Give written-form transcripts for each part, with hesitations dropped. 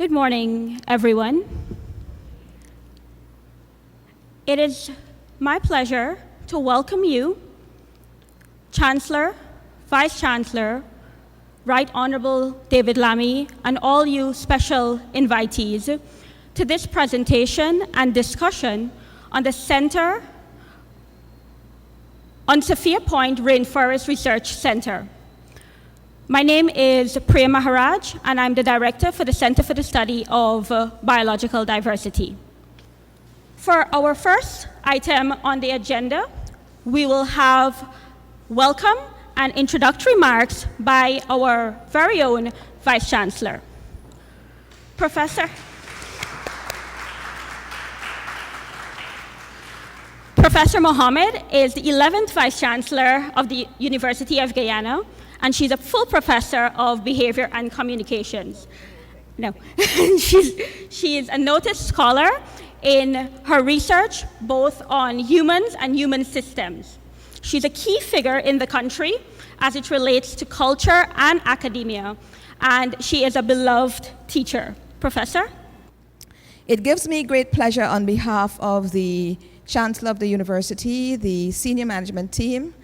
Good morning, everyone. It is my pleasure to welcome you, Chancellor, Vice Chancellor, Right Honorable David Lammy, and all you special invitees to this presentation and discussion on the Center on Sophia Point Rainforest Research Center. My name is Priya Maharaj, and I'm the Director for the Center for the Study of Biological Diversity. For our first item on the agenda, we will have welcome and introductory remarks by our very own Vice Chancellor. Professor Mohammed is the 11th Vice Chancellor of the University of Guyana, and she's a full professor of behavior and communications. No, she is a noted scholar in her research both on humans and human systems. She's a key figure in the country as it relates to culture and academia, and she is a beloved teacher. Professor? It gives me great pleasure on behalf of the Chancellor of the University, the senior management team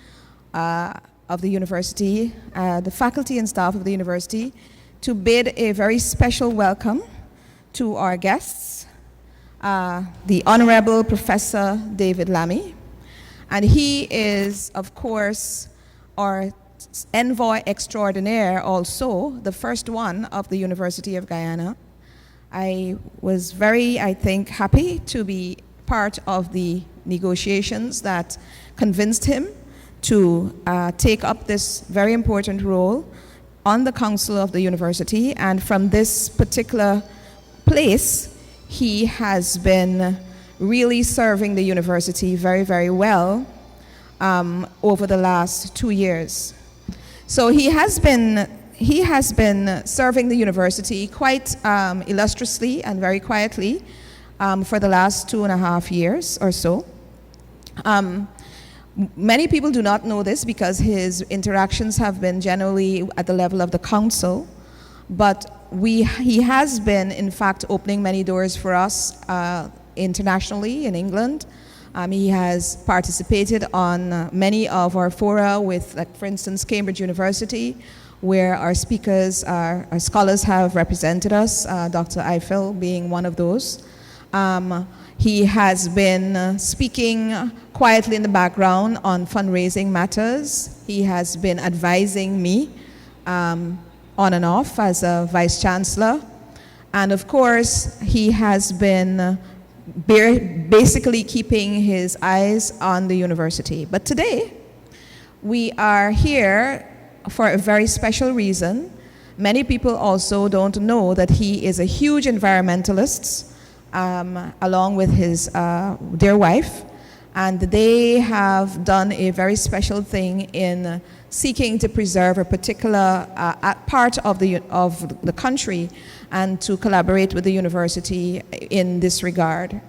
of the university, the faculty and staff of the university, to bid a very special welcome to our guests, the Honorable Professor David Lammy. And he is, of course, our Envoy Extraordinaire, also the first one of the University of Guyana. I was very, I think, happy to be part of the negotiations that convinced him to take up this very important role on the council of the university. And from this particular place, he has been really serving the university very, very well over the last 2 years. So he has been serving the university quite illustriously and very quietly for the last 2.5 years or so. Many people do not know this because his interactions have been generally at the level of the council, but he has been, in fact, opening many doors for us internationally in England. He has participated on many of our fora with, like, for instance, Cambridge University, where our speakers, our scholars have represented us, Dr. Eiffel being one of those. He has been speaking quietly in the background on fundraising matters. He has been advising me on and off as a Vice Chancellor. And of course, he has been basically keeping his eyes on the university. But today, we are here for a very special reason. Many people also don't know that he is a huge environmentalist, along with his dear wife, and they have done a very special thing in seeking to preserve a particular part of the country and to collaborate with the university in this regard.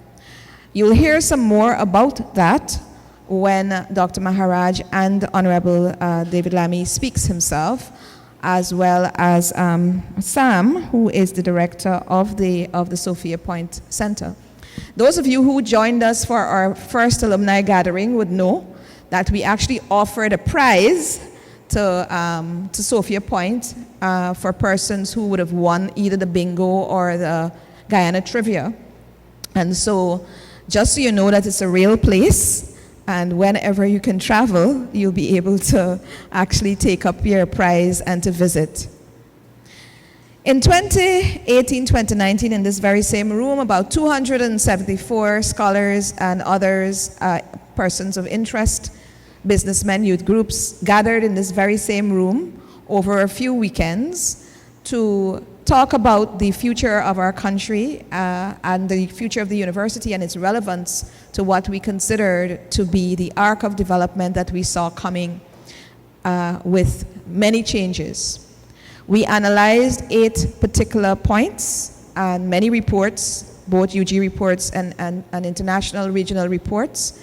You'll hear some more about that when Dr. Maharaj and Honorable David Lammy speaks himself, as well as Sam, who is the director of the Sophia Point Center. Those of you who joined us for our first alumni gathering would know that we actually offered a prize to Sophia Point for persons who would have won either the bingo or the Guyana trivia. And so, just so you know that it's a real place, and whenever you can travel, you'll be able to actually take up your prize and to visit. In 2018-2019, in this very same room, about 274 scholars and others, persons of interest, businessmen, youth groups, gathered in this very same room over a few weekends to talk about the future of our country and the future of the university and its relevance to what we considered to be the arc of development that we saw coming with many changes. We analyzed 8 particular points and many reports, both UG reports and international regional reports,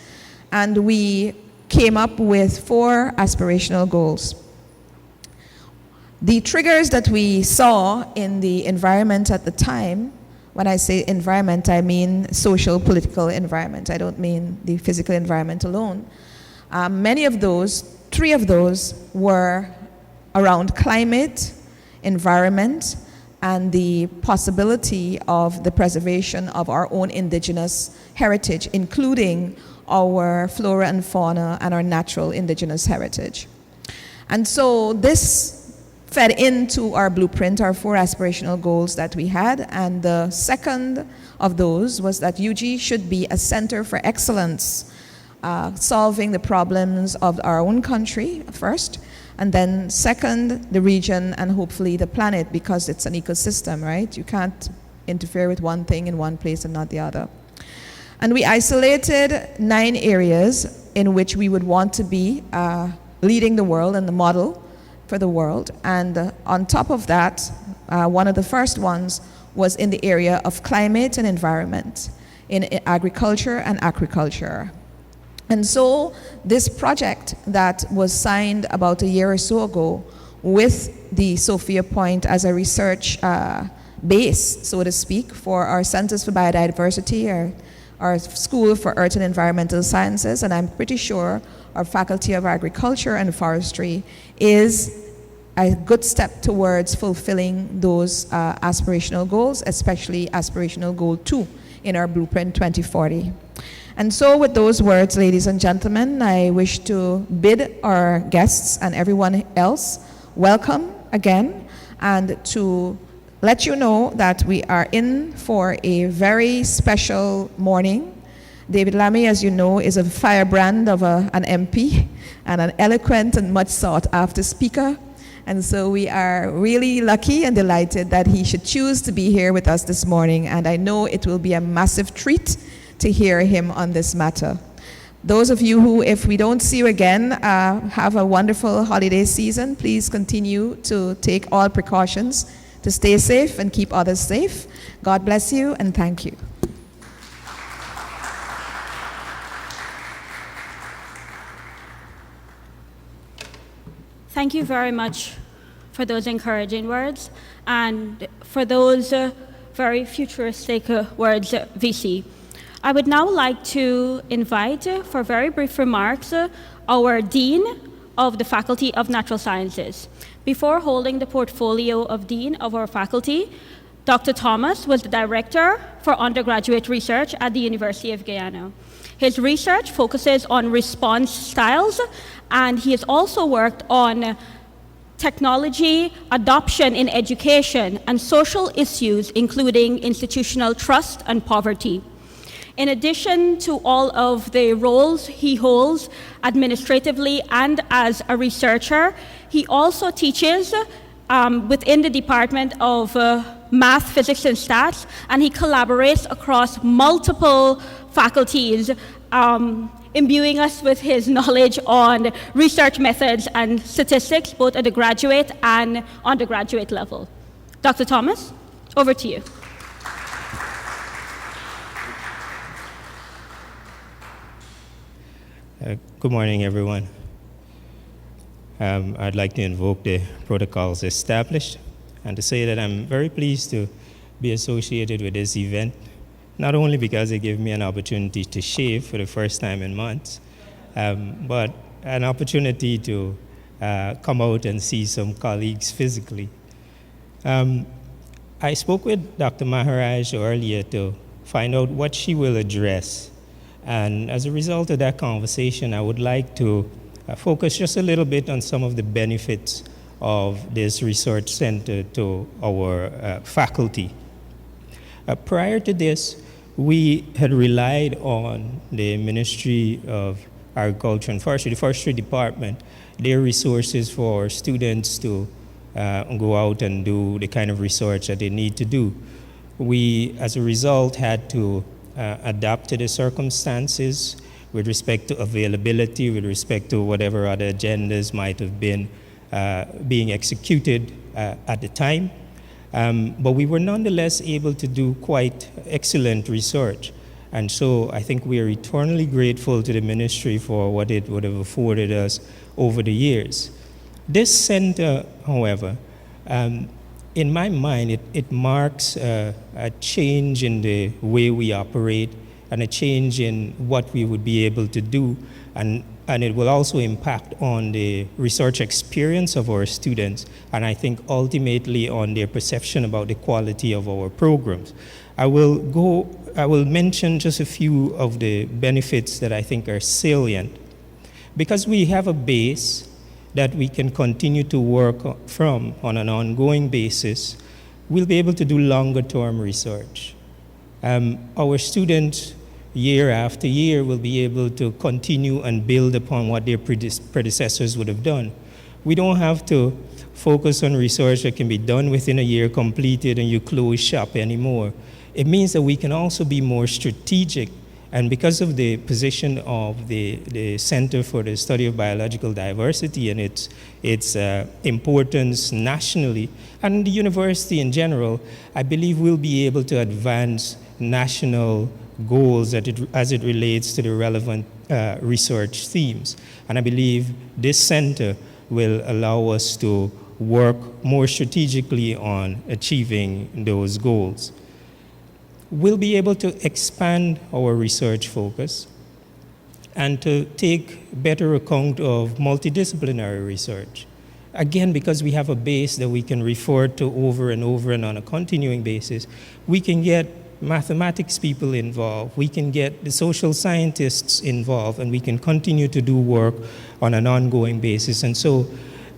and we came up with 4 aspirational goals. The triggers that we saw in the environment at the time, when I say environment, I mean social, political environment. I don't mean the physical environment alone. Many of those, 3 of those, were around climate, environment, and the possibility of the preservation of our own indigenous heritage, including our flora and fauna and our natural indigenous heritage. And so this fed into our blueprint, our 4 aspirational goals that we had, and the second of those was that UG should be a center for excellence, solving the problems of our own country first, and then second, the region, and hopefully the planet, because it's an ecosystem, right? You can't interfere with one thing in one place and not the other. And we isolated 9 areas in which we would want to be leading the world and the model for the world. And on top of that, one of the first ones was in the area of climate and environment, in agriculture and aquaculture. And so this project that was signed about a year or so ago with the Sophia Point as a research base, so to speak, for our Centers for Biodiversity, our School for Earth and Environmental Sciences, and I'm pretty sure our Faculty of Agriculture and Forestry, is a good step towards fulfilling those aspirational goals, especially aspirational goal 2 in our Blueprint 2040. And so with those words, ladies and gentlemen, I wish to bid our guests and everyone else welcome again, and to let you know that we are in for a very special morning. David Lammy, as you know, is a firebrand of an MP and an eloquent and much sought after speaker. And so we are really lucky and delighted that he should choose to be here with us this morning. And I know it will be a massive treat to hear him on this matter. Those of you who, if we don't see you again, have a wonderful holiday season. Please continue to take all precautions to stay safe and keep others safe. God bless you and thank you. Thank you very much for those encouraging words and for those very futuristic words, VC. I would now like to invite for very brief remarks our Dean of the Faculty of Natural Sciences. Before holding the portfolio of Dean of our faculty, Dr. Thomas was the Director for Undergraduate Research at the University of Guyana. His research focuses on response styles, and he has also worked on technology adoption in education and social issues, including institutional trust and poverty. In addition to all of the roles he holds administratively and as a researcher, he also teaches within the Department of Math, Physics, and Stats, and he collaborates across multiple faculties, imbuing us with his knowledge on research methods and statistics, both at the graduate and undergraduate level. Dr. Thomas, over to you. Good morning, everyone. I'd like to invoke the protocols established and to say that I'm very pleased to be associated with this event, not only because it gave me an opportunity to shave for the first time in months, but an opportunity to come out and see some colleagues physically. I spoke with Dr. Maharaj earlier to find out what she will address. And as a result of that conversation, I would like to focus just a little bit on some of the benefits of this research center to our faculty. Prior to this, we had relied on the Ministry of Agriculture and Forestry, the Forestry Department, their resources for students to go out and do the kind of research that they need to do. We, as a result, had to adapt to the circumstances with respect to availability, with respect to whatever other agendas might have been being executed at the time. But we were nonetheless able to do quite excellent research. And so I think we are eternally grateful to the ministry for what it would have afforded us over the years. This center, however, in my mind, it marks a change in the way we operate and a change in what we would be able to do, and it will also impact on the research experience of our students, and I think ultimately on their perception about the quality of our programs. I will mention just a few of the benefits that I think are salient. Because we have a base that we can continue to work from on an ongoing basis, we'll be able to do longer term research. Our students, year after year, will be able to continue and build upon what their predecessors would have done. We don't have to focus on research that can be done within a year, completed, and you close shop anymore. It means that we can also be more strategic. And because of the position of the Center for the Study of Biological Diversity and its importance nationally, and the university in general, I believe we'll be able to advance national goals as it relates to the relevant research themes. And I believe this center will allow us to work more strategically on achieving those goals. We'll be able to expand our research focus and to take better account of multidisciplinary research. Again, because we have a base that we can refer to over and over and on a continuing basis, we can get mathematics people involved, we can get the social scientists involved, and we can continue to do work on an ongoing basis. And so,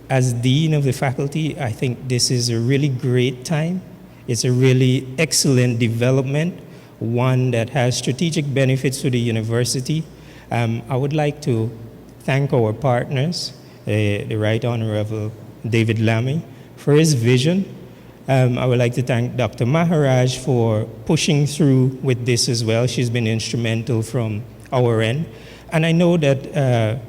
as Dean of the faculty, I think this is a really great time. It's a really excellent development, one that has strategic benefits to the university. I would like to thank our partners, the Right Honorable David Lammy, for his vision. I would like to thank Dr. Maharaj for pushing through with this as well. She's been instrumental from our end. And I know that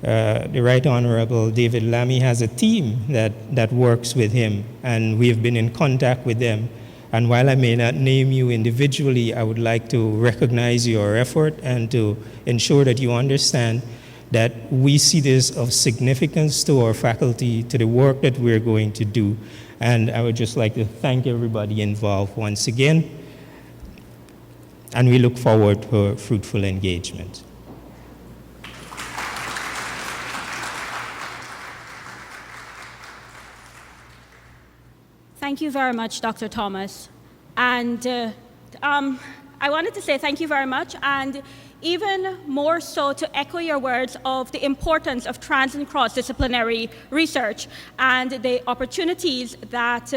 the Right Honorable David Lammy has a team that works with him, and we have been in contact with them. And while I may not name you individually, I would like to recognize your effort and to ensure that you understand that we see this of significance to our faculty, to the work that we're going to do. And I would just like to thank everybody involved once again, and we look forward to a fruitful engagement. Thank you very much, Dr. Thomas. And I wanted to say thank you very much, and even more so to echo your words of the importance of trans and cross-disciplinary research and the opportunities that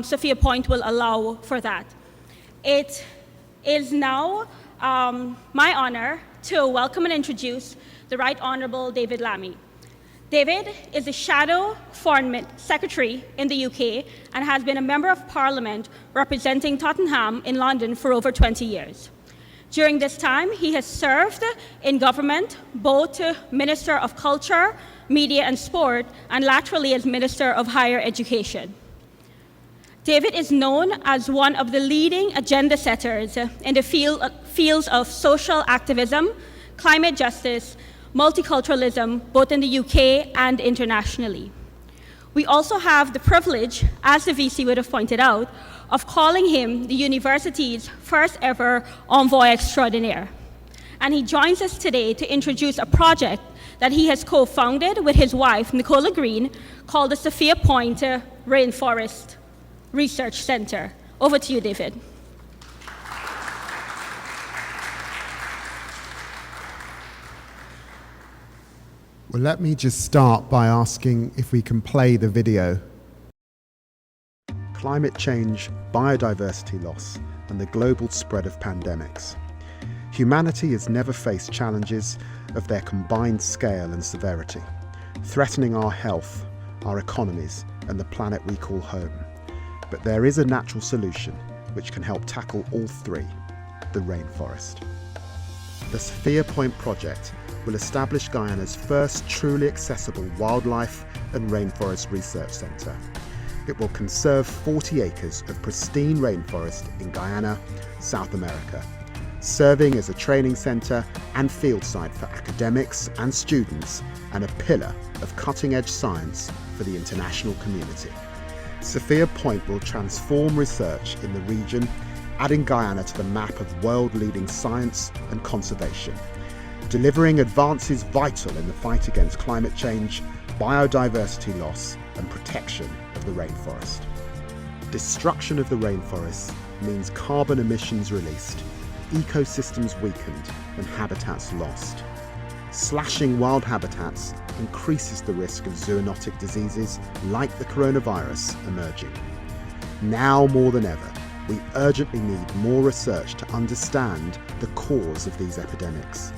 Sophia Point will allow for that. It is now my honor to welcome and introduce the Right Honorable David Lammy. David is a Shadow Foreign Secretary in the UK and has been a Member of Parliament representing Tottenham in London for over 20 years. During this time, he has served in government, both Minister of Culture, Media and Sport, and laterally as Minister of Higher Education. David is known as one of the leading agenda setters in the fields of social activism, climate justice, multiculturalism, both in the UK and internationally. We also have the privilege, as the VC would have pointed out, of calling him the university's first ever Envoy Extraordinaire. And he joins us today to introduce a project that he has co-founded with his wife, Nicola Green, called the Sophia Point Rainforest Research Center. Over to you, David. Well, let me just start by asking if we can play the video. Climate change, biodiversity loss, and the global spread of pandemics. Humanity has never faced challenges of their combined scale and severity, threatening our health, our economies, and the planet we call home. But there is a natural solution which can help tackle all three: the rainforest. The Sophia Point project will establish Guyana's first truly accessible wildlife and rainforest research centre. It will conserve 40 acres of pristine rainforest in Guyana, South America, serving as a training centre and field site for academics and students, and a pillar of cutting-edge science for the international community. Sophia Point will transform research in the region, adding Guyana to the map of world-leading science and conservation, delivering advances vital in the fight against climate change, biodiversity loss and protection of the rainforest. Destruction of the rainforest means carbon emissions released, ecosystems weakened and habitats lost. Slashing wild habitats increases the risk of zoonotic diseases like the coronavirus emerging. Now more than ever, we urgently need more research to understand the cause of these epidemics,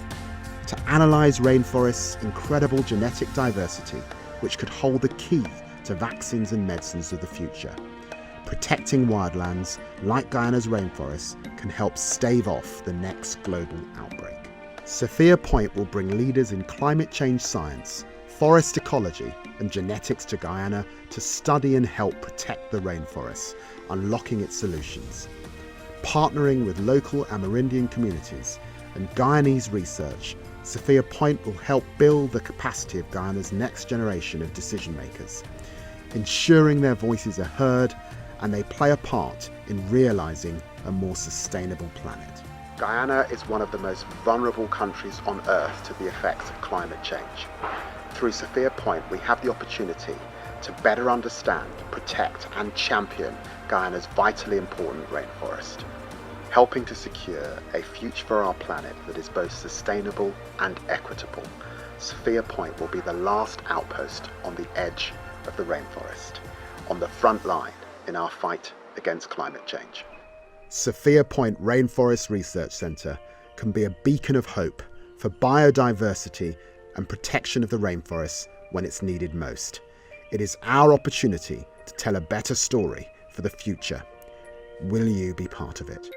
to analyse rainforests' incredible genetic diversity, which could hold the key to vaccines and medicines of the future. Protecting wildlands like Guyana's rainforests can help stave off the next global outbreak. Sophia Point will bring leaders in climate change science, forest ecology and genetics to Guyana to study and help protect the rainforests, unlocking its solutions. Partnering with local Amerindian communities and Guyanese research, Sophia Point will help build the capacity of Guyana's next generation of decision makers, ensuring their voices are heard and they play a part in realising a more sustainable planet. Guyana is one of the most vulnerable countries on Earth to the effects of climate change. Through Sophia Point, we have the opportunity to better understand, protect and champion Guyana's vitally important rainforest, helping to secure a future for our planet that is both sustainable and equitable. Sophia Point will be the last outpost on the edge of the rainforest, on the front line in our fight against climate change. Sophia Point Rainforest Research Centre can be a beacon of hope for biodiversity and protection of the rainforests when it's needed most. It is our opportunity to tell a better story for the future. Will you be part of it?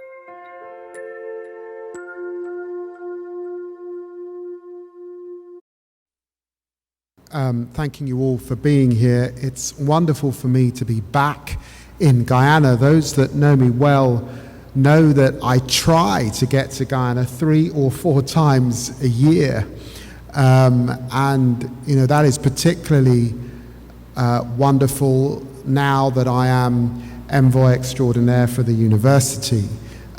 Thanking you all for being here. It's wonderful for me to be back in Guyana. Those that know me well know that I try to get to Guyana 3 or 4 times a year. And you know, that is particularly wonderful now that I am Envoy Extraordinaire for the University.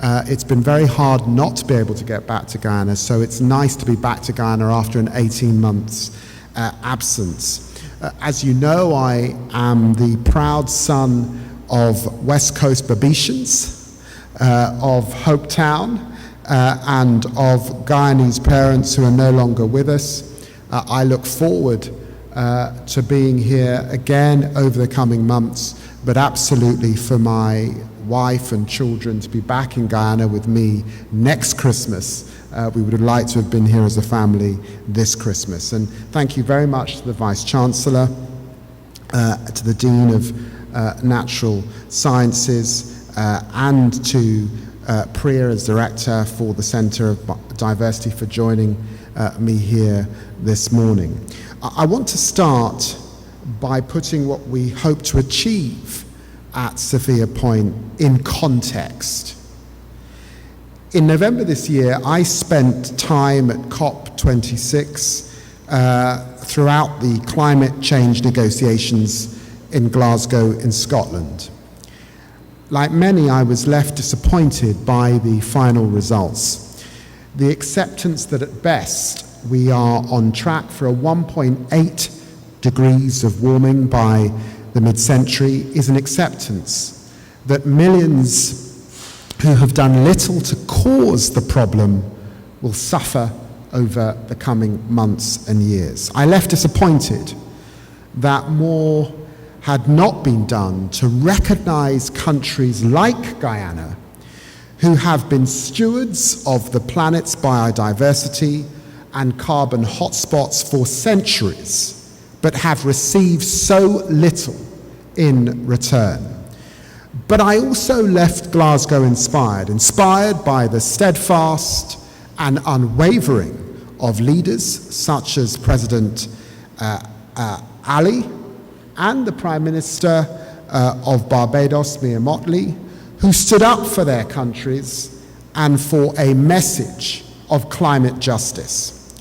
It's been very hard not to be able to get back to Guyana, so it's nice to be back to Guyana after an 18 months absence. As you know, I am the proud son of West Coast Babetians, of Hopetown, and of Guyanese parents who are no longer with us. I look forward to being here again over the coming months, but absolutely for my wife and children to be back in Guyana with me next Christmas. We would have liked to have been here as a family this Christmas. And thank you very much to the Vice-Chancellor, to the Dean of Natural Sciences, and to Priya as Director for the Centre of Diversity for joining me here this morning. I want to start by putting what we hope to achieve at Sophia Point in context. In November this year, I spent time at COP26 throughout the climate change negotiations in Glasgow in Scotland. Like many, I was left disappointed by the final results. The acceptance that at best we are on track for a 1.8 degrees of warming by the mid-century is an acceptance that millions who have done little to cause the problem will suffer over the coming months and years. I left disappointed that more had not been done to recognise countries like Guyana, who have been stewards of the planet's biodiversity and carbon hotspots for centuries, but have received so little in return. But I also left Glasgow inspired by the steadfast and unwavering of leaders such as President Ali and the Prime Minister of Barbados, Mia Mottley, who stood up for their countries and for a message of climate justice.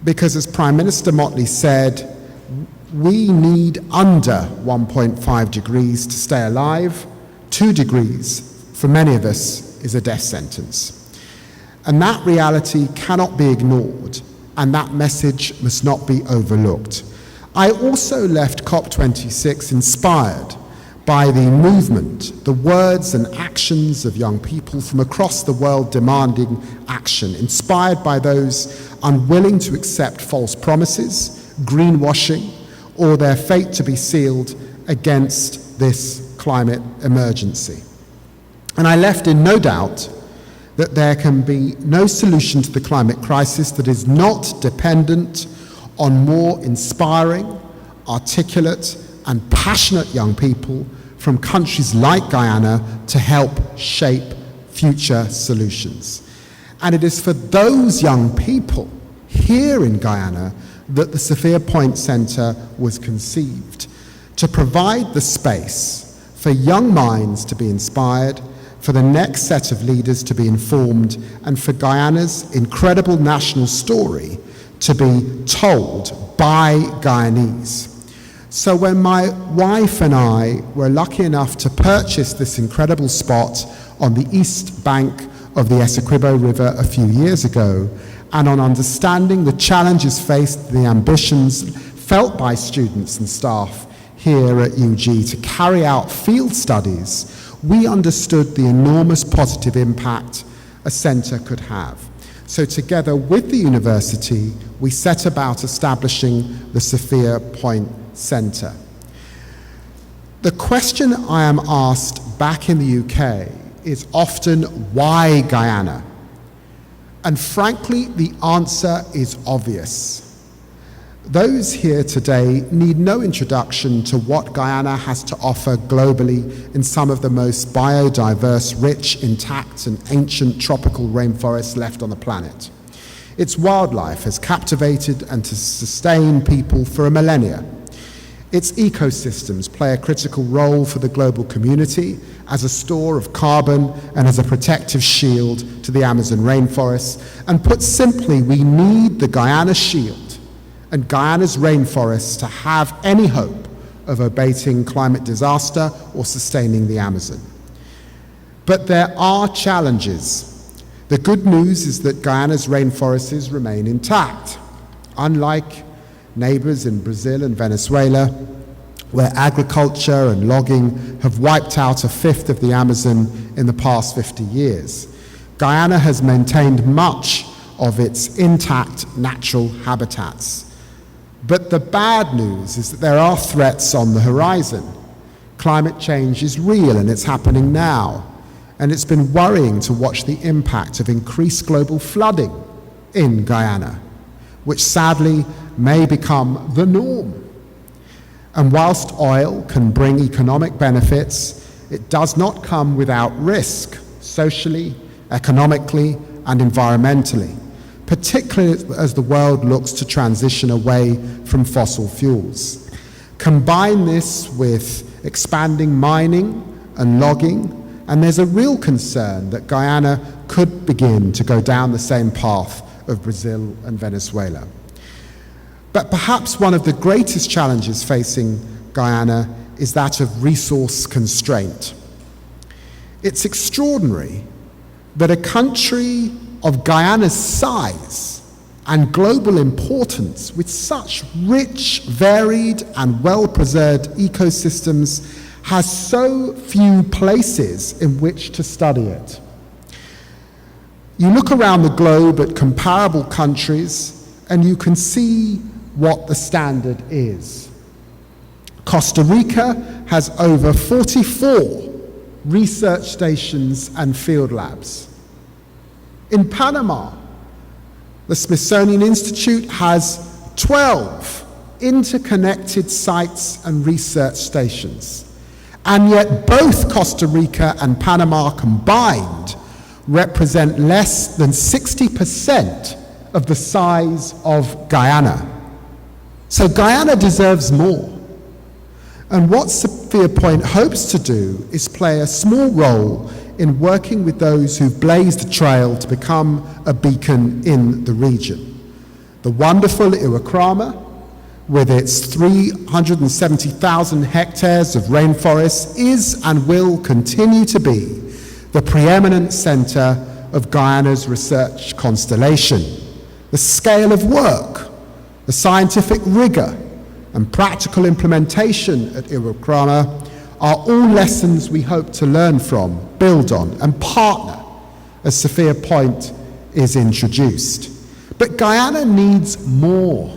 Because as Prime Minister Motley said, we need under 1.5 degrees to stay alive. 2 degrees, for many of us, is a death sentence. And that reality cannot be ignored, and that message must not be overlooked. I also left COP26 inspired by the movement, the words and actions of young people from across the world demanding action, inspired by those unwilling to accept false promises, greenwashing, or their fate to be sealed against this climate emergency. And I left in no doubt that there can be no solution to the climate crisis that is not dependent on more inspiring, articulate, and passionate young people from countries like Guyana to help shape future solutions. And it is for those young people here in Guyana that the Sophia Point Centre was conceived, to provide the space for young minds to be inspired, for the next set of leaders to be informed, and for Guyana's incredible national story to be told by Guyanese. So when my wife and I were lucky enough to purchase this incredible spot on the east bank of the Essequibo River a few years ago, and on understanding the challenges faced, the ambitions felt by students and staff here at UG to carry out field studies, we understood the enormous positive impact a centre could have. So together with the university, we set about establishing the Sophia Point Centre. The question I am asked back in the UK is often, why Guyana? And frankly, the answer is obvious. Those here today need no introduction to what Guyana has to offer globally in some of the most biodiverse, rich, intact, and ancient tropical rainforests left on the planet. Its wildlife has captivated and sustained people for a millennia. Its ecosystems play a critical role for the global community as a store of carbon and as a protective shield to the Amazon rainforest. And put simply, we need the Guyana Shield and Guyana's rainforests to have any hope of abating climate disaster or sustaining the Amazon. But there are challenges. The good news is that Guyana's rainforests remain intact, unlike neighbors in Brazil and Venezuela, where agriculture and logging have wiped out a fifth of the Amazon in the past 50 years. Guyana has maintained much of its intact natural habitats. But the bad news is that there are threats on the horizon. Climate change is real and it's happening now. And it's been worrying to watch the impact of increased global flooding in Guyana, which sadly may become the norm. And whilst oil can bring economic benefits, it does not come without risk, socially, economically, and environmentally, particularly as the world looks to transition away from fossil fuels. Combine this with expanding mining and logging, and there's a real concern that Guyana could begin to go down the same path of Brazil and Venezuela. But perhaps one of the greatest challenges facing Guyana is that of resource constraint. It's extraordinary that a country of Guyana's size and global importance, with such rich, varied, and well-preserved ecosystems, has so few places in which to study it. You look around the globe at comparable countries, and you can see what the standard is. Costa Rica has over 44 research stations and field labs. In Panama, the Smithsonian Institute has 12 interconnected sites and research stations. And yet both Costa Rica and Panama combined represent less than 60% of the size of Guyana. So Guyana deserves more. And what Sophia Point hopes to do is play a small role in working with those who've blazed a trail to become a beacon in the region. The wonderful Iwakrama, with its 370,000 hectares of rainforest, is and will continue to be the preeminent centre of Guyana's research constellation. The scale of work, the scientific rigour and practical implementation at Iwakrama are all lessons we hope to learn from, build on and partner as Sophia Point is introduced. But Guyana needs more.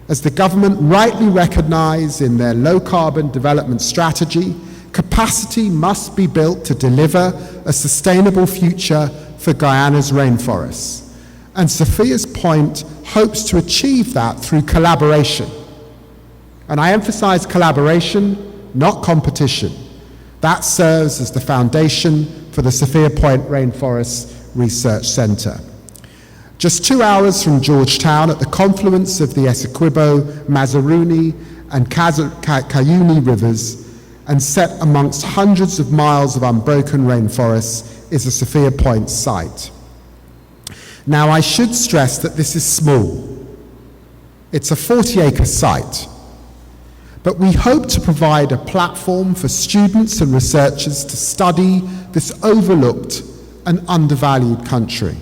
As the government rightly recognise in their low-carbon development strategy, capacity must be built to deliver a sustainable future for Guyana's rainforests. And Sophia's Point hopes to achieve that through collaboration. And I emphasise collaboration, not competition. That serves as the foundation for the Sophia Point Rainforest Research Centre. Just 2 hours from Georgetown, at the confluence of the Essequibo, Mazaruni and Cayuni rivers, and set amongst hundreds of miles of unbroken rainforests, is the Sophia Point site. Now, I should stress that this is small. It's a 40-acre site, but we hope to provide a platform for students and researchers to study this overlooked and undervalued country.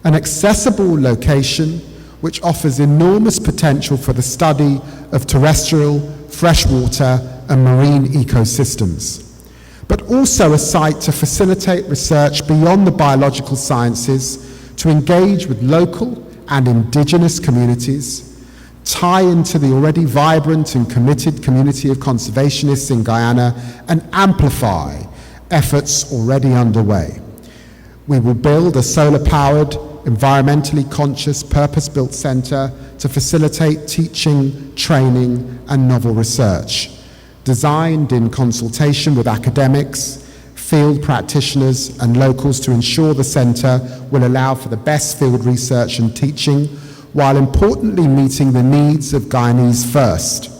An accessible location which offers enormous potential for the study of terrestrial, freshwater and marine ecosystems, but also a site to facilitate research beyond the biological sciences, to engage with local and indigenous communities, tie into the already vibrant and committed community of conservationists in Guyana, and amplify efforts already underway. We will build a solar-powered, environmentally conscious, purpose-built centre to facilitate teaching, training and novel research, designed in consultation with academics, field practitioners and locals to ensure the centre will allow for the best field research and teaching, while importantly meeting the needs of Guyanese first.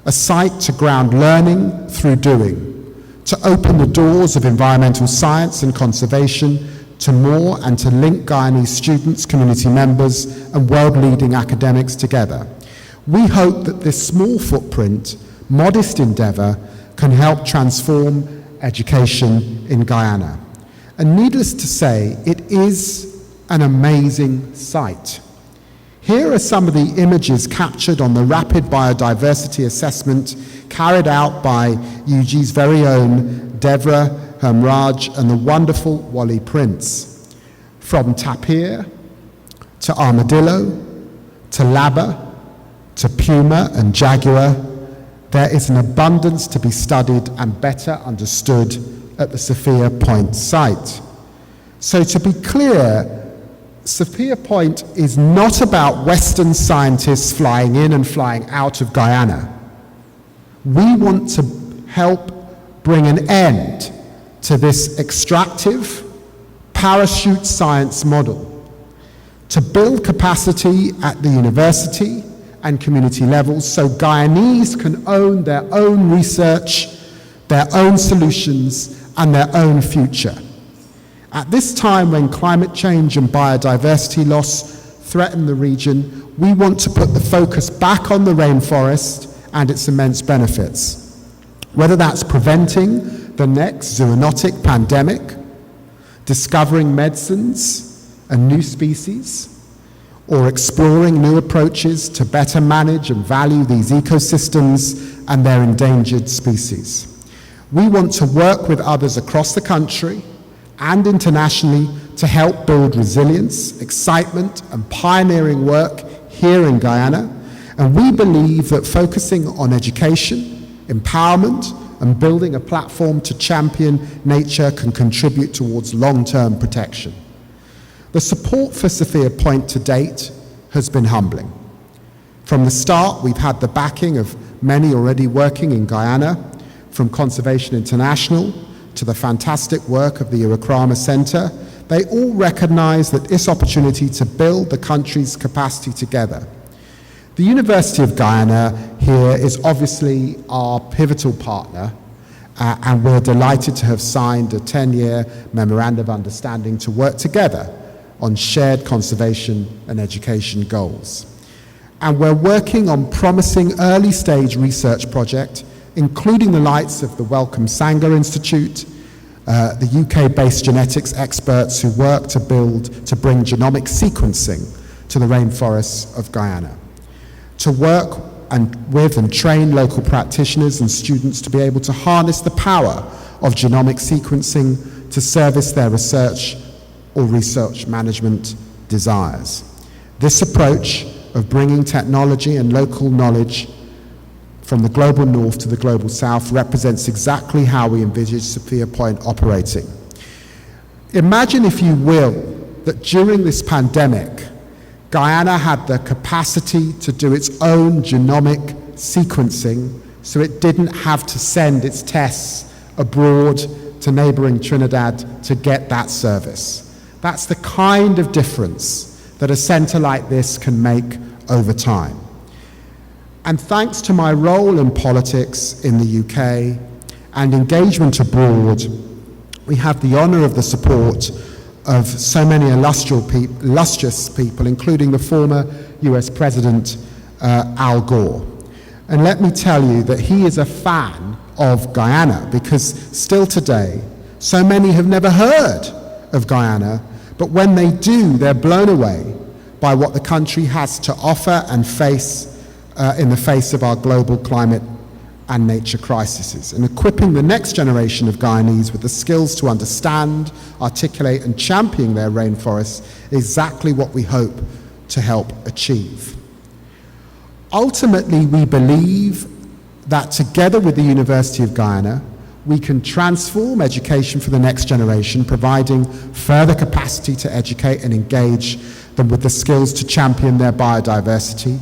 A site to ground learning through doing, to open the doors of environmental science and conservation to more, and to link Guyanese students, community members and world-leading academics together. We hope that this small footprint, modest endeavour can help transform education in Guyana. And needless to say, it is an amazing site. Here are some of the images captured on the rapid biodiversity assessment carried out by UG's very own Devra Hermraj and the wonderful Wally Prince. From tapir to armadillo to labber to puma and jaguar, there is an abundance to be studied and better understood at the Sophia Point site. So to be clear, Sophia Point is not about Western scientists flying in and flying out of Guyana. We want to help bring an end to this extractive parachute science model, to build capacity at the university and community levels so Guyanese can own their own research, their own solutions and their own future. At this time when climate change and biodiversity loss threaten the region, we want to put the focus back on the rainforest and its immense benefits. Whether that's preventing the next zoonotic pandemic, discovering medicines and new species, or exploring new approaches to better manage and value these ecosystems and their endangered species. We want to work with others across the country and internationally to help build resilience, excitement and pioneering work here in Guyana, and we believe that focusing on education, empowerment and building a platform to champion nature can contribute towards long-term protection. The support for Sophia Point to date has been humbling. From the start, we've had the backing of many already working in Guyana, from Conservation International to the fantastic work of the Iwakrama Centre. They all recognise that this opportunity to build the country's capacity together. The University of Guyana here is obviously our pivotal partner, and we're delighted to have signed a 10-year Memorandum of Understanding to work together on shared conservation and education goals. And we're working on promising early-stage research projects, including the likes of the Wellcome Sanger Institute, the UK-based genetics experts who work to bring genomic sequencing to the rainforests of Guyana, to work with and train local practitioners and students to be able to harness the power of genomic sequencing to service their research or research management desires. This approach of bringing technology and local knowledge from the global north to the global south represents exactly how we envisage Sophia Point operating. Imagine, if you will, that during this pandemic, Guyana had the capacity to do its own genomic sequencing so it didn't have to send its tests abroad to neighboring Trinidad to get that service. That's the kind of difference that a centre like this can make over time. And thanks to my role in politics in the UK and engagement abroad, we have the honour of the support of so many illustrious people, including the former US President Al Gore. And let me tell you that he is a fan of Guyana, because still today, so many have never heard of Guyana, but when they do, they're blown away by what the country has to offer and face in the face of our global climate and nature crises, and equipping the next generation of Guyanese with the skills to understand, articulate and champion their rainforests is exactly what we hope to help achieve. Ultimately, we believe that together with the University of Guyana, we can transform education for the next generation, providing further capacity to educate and engage them with the skills to champion their biodiversity,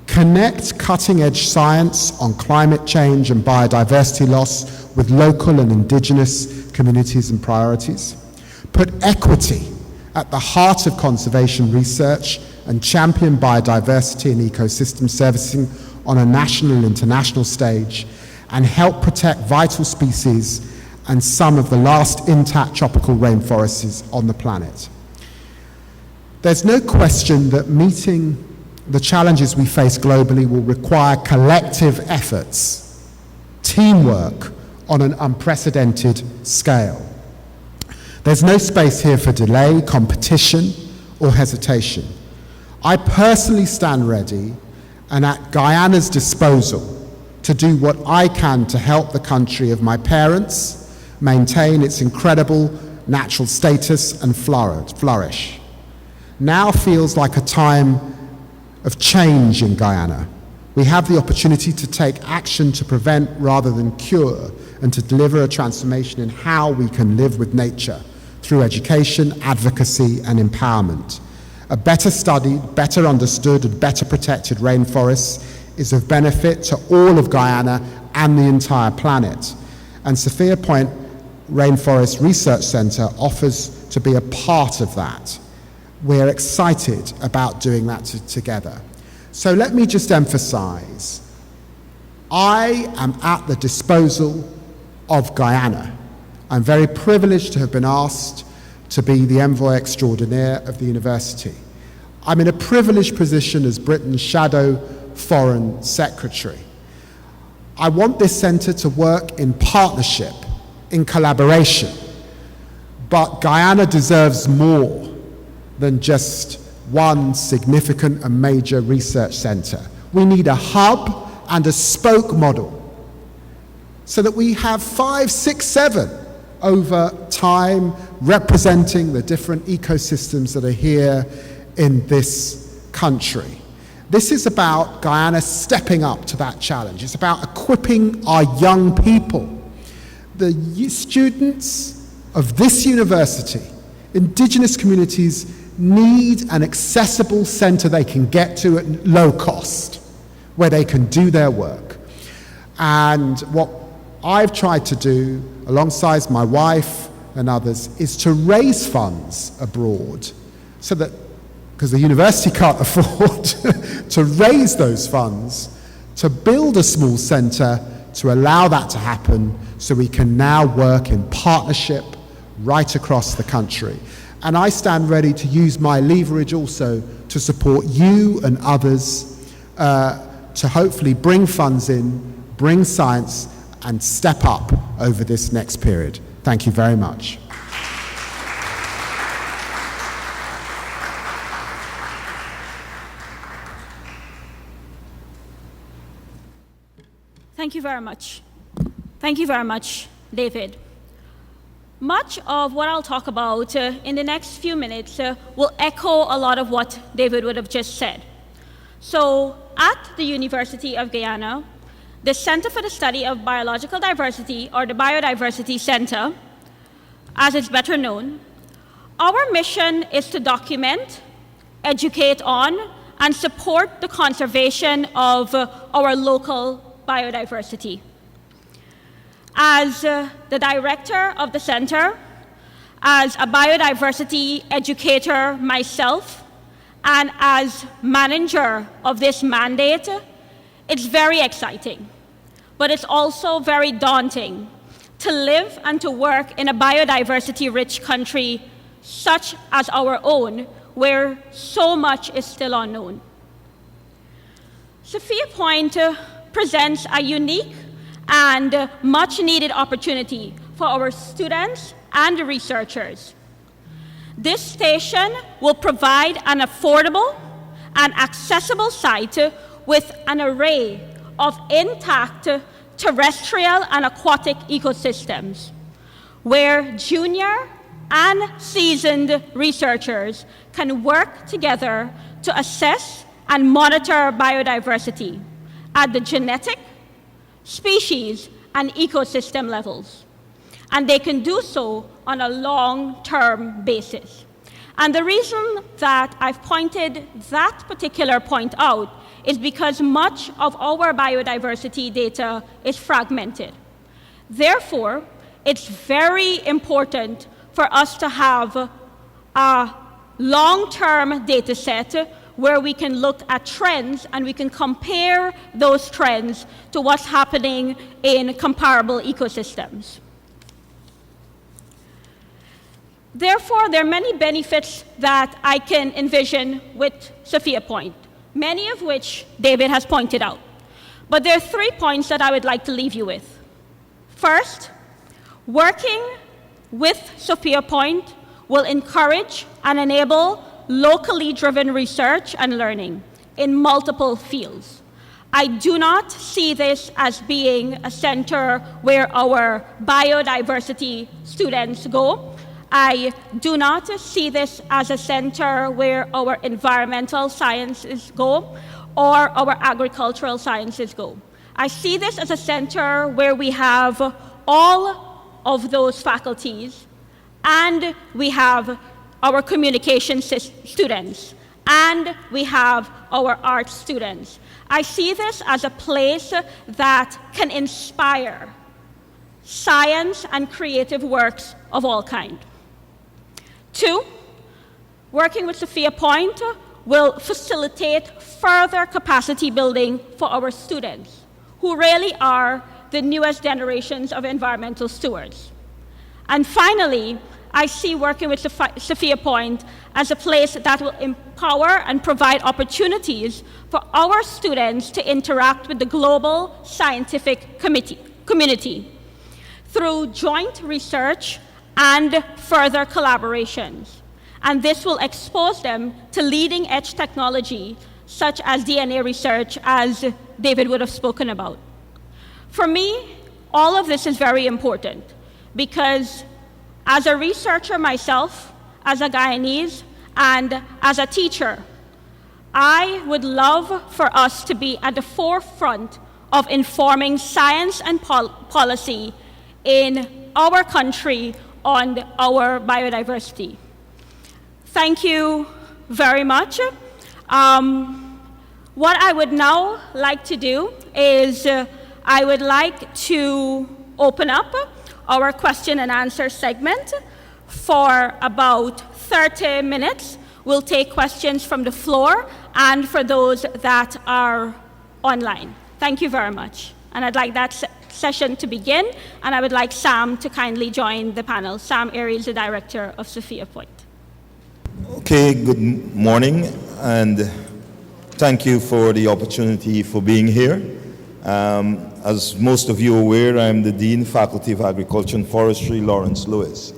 connect cutting-edge science on climate change and biodiversity loss with local and indigenous communities and priorities, put equity at the heart of conservation research and champion biodiversity and ecosystem servicing on a national and international stage, and help protect vital species and some of the last intact tropical rainforests on the planet. There's no question that meeting the challenges we face globally will require collective efforts, teamwork on an unprecedented scale. There's no space here for delay, competition, or hesitation. I personally stand ready and at Guyana's disposal to do what I can to help the country of my parents maintain its incredible natural status and flourish. Now feels like a time of change in Guyana. We have the opportunity to take action to prevent rather than cure, and to deliver a transformation in how we can live with nature through education, advocacy, and empowerment. A better studied, better understood, and better protected rainforest is of benefit to all of Guyana and the entire planet. And Sophia Point Rainforest Research Centre offers to be a part of that. We're excited about doing that together. So let me just emphasize, I am at the disposal of Guyana. I'm very privileged to have been asked to be the Envoy Extraordinaire of the University. I'm in a privileged position as Britain's Shadow Foreign Secretary. I want this centre to work in partnership, in collaboration, but Guyana deserves more than just one significant and major research centre. We need a hub and a spoke model so that we have 5, 6, 7 over time representing the different ecosystems that are here in this country. This is about Guyana stepping up to that challenge. It's about equipping our young people. The students of this university, indigenous communities, need an accessible centre they can get to at low cost, where they can do their work. And what I've tried to do, alongside my wife and others, is to raise funds abroad, so that, because the university can't afford to raise those funds, to build a small centre to allow that to happen so we can now work in partnership right across the country. And I stand ready to use my leverage also to support you and others to hopefully bring funds in, bring science, and step up over this next period. Thank you very much. Thank you very much. Thank you very much, David. Much of what I'll talk about in the next few minutes will echo a lot of what David would have just said. So, at the University of Guyana, the Center for the Study of Biological Diversity, or the Biodiversity Center, as it's better known, our mission is to document, educate on, and support the conservation of our local biodiversity. As the director of the center, as a biodiversity educator myself, and as manager of this mandate, it's very exciting, but it's also very daunting to live and to work in a biodiversity-rich country such as our own, where so much is still unknown. Sophia Point presents a unique and much-needed opportunity for our students and researchers. This station will provide an affordable and accessible site with an array of intact terrestrial and aquatic ecosystems, where junior and seasoned researchers can work together to assess and monitor biodiversity at the genetic, species, and ecosystem levels. And they can do so on a long-term basis. And the reason that I've pointed that particular point out is because much of our biodiversity data is fragmented. Therefore, it's very important for us to have a long-term data set where we can look at trends and we can compare those trends to what's happening in comparable ecosystems. Therefore, there are many benefits that I can envision with Sophia Point, many of which David has pointed out. But there are 3 points that I would like to leave you with. First, working with Sophia Point will encourage and enable locally driven research and learning in multiple fields. I do not see this as being a center where our biodiversity students go. I do not see this as a center where our environmental sciences go or our agricultural sciences go. I see this as a center where we have all of those faculties, and we have our communication students, and we have our art students. I see this as a place that can inspire science and creative works of all kinds. 2, working with Sophia Point will facilitate further capacity building for our students, who really are the newest generations of environmental stewards. And finally, I see working with Sophia Point as a place that will empower and provide opportunities for our students to interact with the global scientific community through joint research and further collaborations. And this will expose them to leading-edge technology, such as DNA research, as David would have spoken about. For me, all of this is very important, because as a researcher myself, as a Guyanese, and as a teacher, I would love for us to be at the forefront of informing science and policy in our country on our biodiversity. Thank you very much. What I would now like to do is I would like to open up our question and answer segment for about 30 minutes. We'll take questions from the floor and for those that are online. Thank you very much. And I'd like that session to begin, and I would like Sam to kindly join the panel. Sam Airey is the director of Sophia Point. Okay, good morning, and thank you for the opportunity for being here. As most of you are aware, I'm the Dean, Faculty of Agriculture and Forestry, Lawrence Lewis.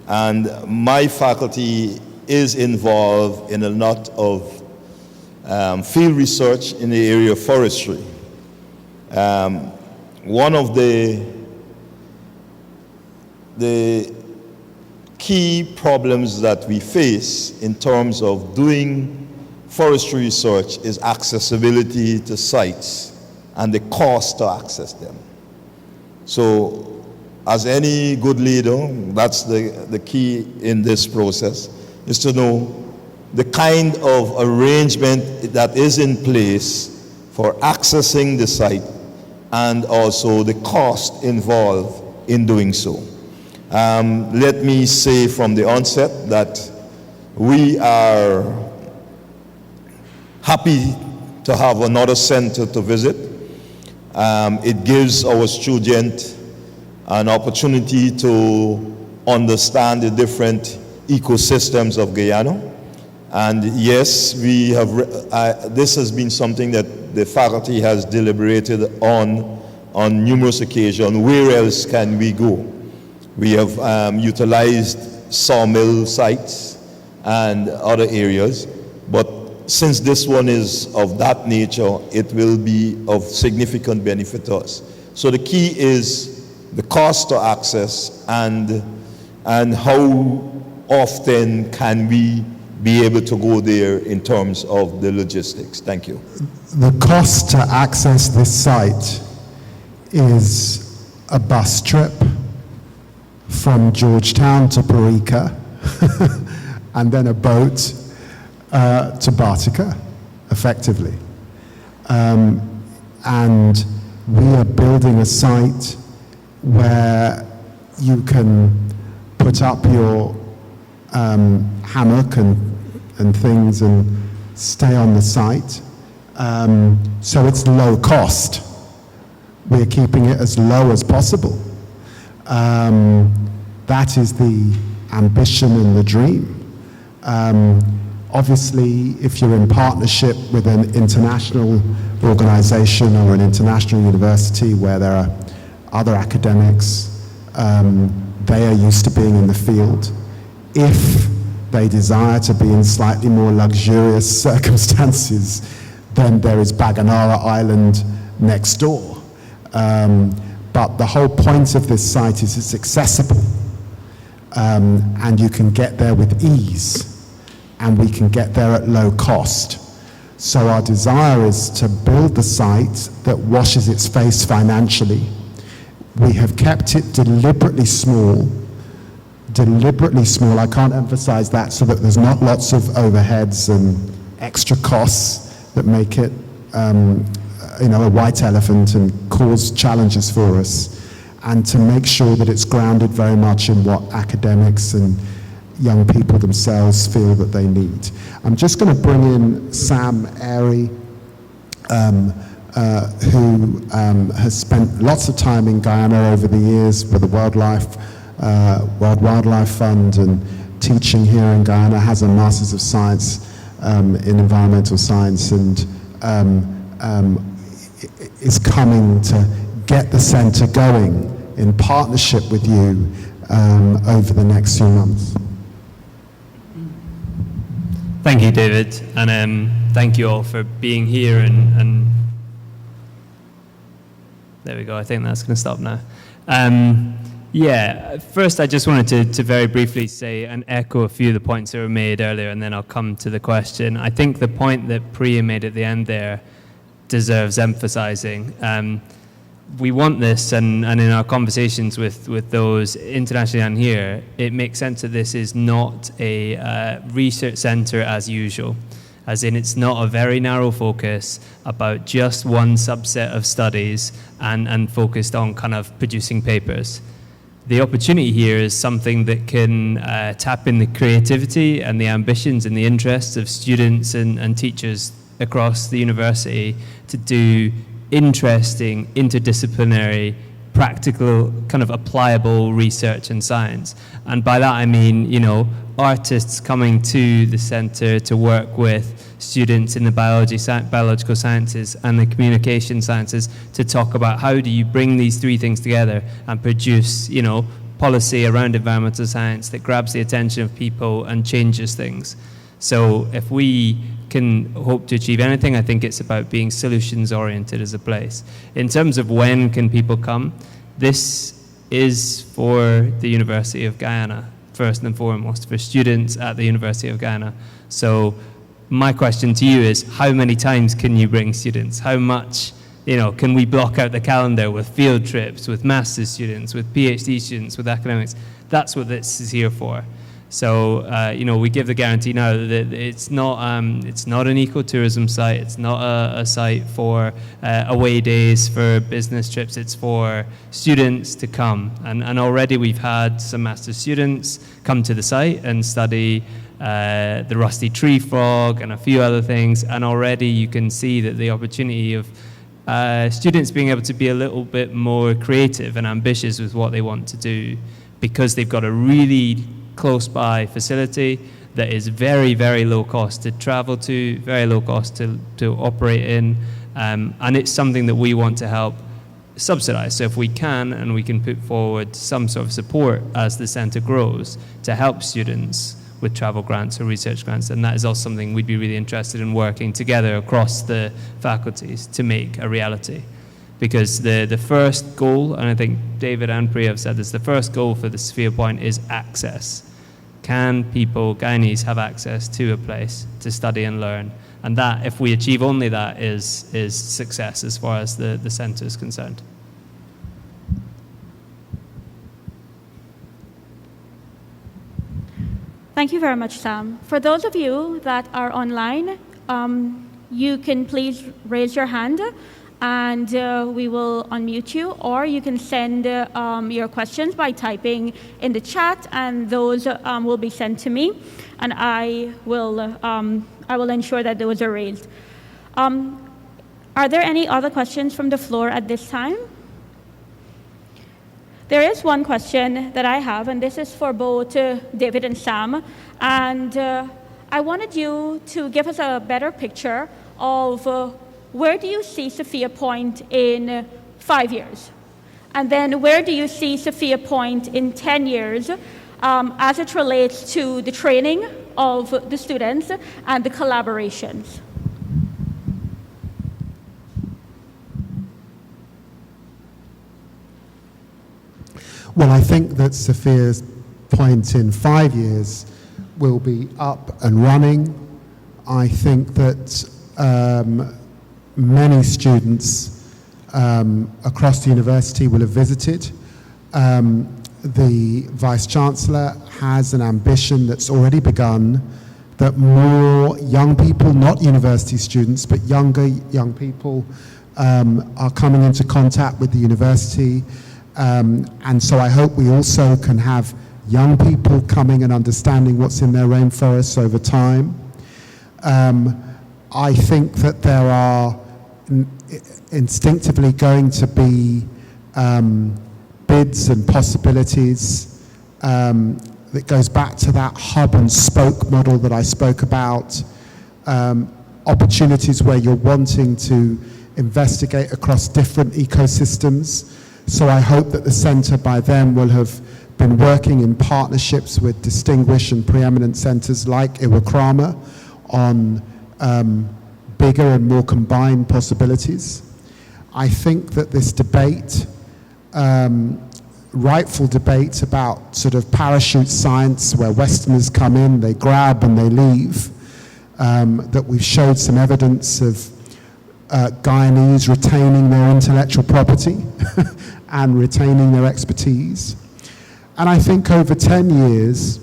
And my faculty is involved in a lot of field research in the area of forestry. One of the key problems that we face in terms of doing forestry research is accessibility to sites and the cost to access them. So, as any good leader, that's the key in this process, is to know the kind of arrangement that is in place for accessing the site and also the cost involved in doing so. Let me say from the onset that we are happy to have another center to visit. It gives our students an opportunity to understand the different ecosystems of Guyana. And yes, we have. This has been something that the faculty has deliberated on numerous occasions. Where else can we go? We have utilized sawmill sites and other areas, but since this one is of that nature, it will be of significant benefit to us. So the key is the cost to access and how often can we be able to go there in terms of the logistics. Thank you. The cost to access this site is a bus trip from Georgetown to Parika and then a boat to Bartica, effectively. And we are building a site where you can put up your hammock and things and stay on the site. So it's low cost. We're keeping it as low as possible. That is the ambition and the dream. Obviously, if you're in partnership with an international organization or an international university where there are other academics, they are used to being in the field. If they desire to be in slightly more luxurious circumstances, then there is Baganara Island next door. But the whole point of this site is it's accessible, and you can get there with ease, and we can get there at low cost. So our desire is to build the site that washes its face financially. We have kept it deliberately small. I can't emphasize that, so that there's not lots of overheads and extra costs that make it a white elephant and cause challenges for us, and to make sure that it's grounded very much in what academics and young people themselves feel that they need. I'm just going to bring in Sam Airey, who has spent lots of time in Guyana over the years with the World Wildlife Fund and teaching here in Guyana, has a Master's of Science in Environmental Science, and is coming to get the centre going in partnership with you over the next few months. Thank you, David, and thank you all for being here. And there we go. I think that's going to stop now. First I just wanted to very briefly say and echo a few of the points that were made earlier, and then I'll come to the question. I think the point that Priya made at the end there deserves emphasizing. We want this, and in our conversations with those internationally and here, it makes sense that this is not a research center as usual, as in it's not a very narrow focus about just one subset of studies and focused on kind of producing papers. The opportunity here is something that can tap in the creativity and the ambitions and the interests of students and teachers across the university to do interesting, interdisciplinary, practical, kind of applicable research and science. And by that I mean, artists coming to the centre to work with students in the biological sciences and the communication sciences to talk about how do you bring these three things together and produce, policy around environmental science that grabs the attention of people and changes things. So if we can hope to achieve anything, I think it's about being solutions oriented as a place. In terms of when can people come, this is for the University of Guyana, first and foremost, for students at the University of Guyana. So my question to you is, how many times can you bring students? How much, can we block out the calendar with field trips, with master's students, with PhD students, with academics? That's what this is here for. So, we give the guarantee now that it's not an ecotourism site. It's not a site for away days for business trips. It's for students to come. And already we've had some master's students come to the site and study the rusty tree frog and a few other things. And already you can see that the opportunity of students being able to be a little bit more creative and ambitious with what they want to do, because they've got a really close by facility that is very, very low cost to travel to, very low cost to operate in, and it's something that we want to help subsidize. So if we can, and we can put forward some sort of support as the centre grows to help students with travel grants or research grants, and that is also something we'd be really interested in working together across the faculties to make a reality. Because the first goal, and I think David and Priya have said this, the first goal for the Sophia Point is access. Can people, Guyanese, have access to a place to study and learn? And that, if we achieve only that, is success as far as the centre is concerned. Thank you very much, Sam. For those of you that are online, you can please raise your hand and we will unmute you, or you can send your questions by typing in the chat, and those will be sent to me, and I will ensure that those are raised. Are there any other questions from the floor at this time? There is one question that I have, and this is for both David and Sam, and I wanted you to give us a better picture of where do you see Sophia Point in 5 years? And then where do you see Sophia Point in 10 years as it relates to the training of the students and the collaborations? Well, I think that Sophia's Point in 5 years will be up and running. I think that many students across the university will have visited. The Vice-Chancellor has an ambition that's already begun, that more young people, not university students, but younger young people are coming into contact with the university. And so I hope we also can have young people coming and understanding what's in their rainforests over time. I think that there are instinctively going to be bids and possibilities that goes back to that hub and spoke model that I spoke about, opportunities where you're wanting to investigate across different ecosystems. So I hope that the centre by then will have been working in partnerships with distinguished and preeminent centres like Iwakrama on bigger and more combined possibilities. I think that this debate, rightful debate about sort of parachute science where Westerners come in, they grab and they leave, that we've showed some evidence of Guyanese retaining their intellectual property and retaining their expertise. And I think over 10 years,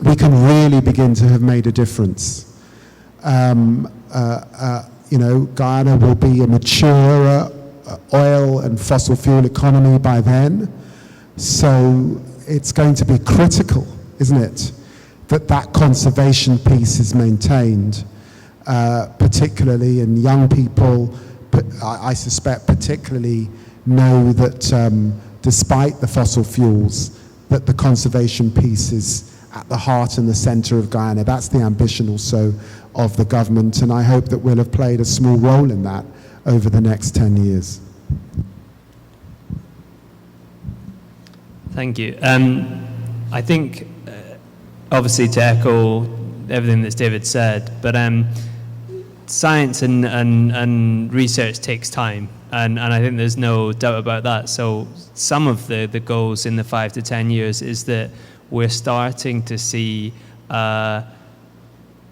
we can really begin to have made a difference. Guyana will be a mature oil and fossil fuel economy by then. So it's going to be critical, isn't it, that that conservation piece is maintained, particularly in young people, but I suspect particularly know that despite the fossil fuels, that the conservation piece is at the heart and the centre of Guyana. That's the ambition also of the government, and I hope that we'll have played a small role in that over the next 10 years. Thank you. I think, obviously, to echo everything that David said, but science and research takes time, and I think there's no doubt about that. So some of the goals in the 5 to 10 years is that we're starting to see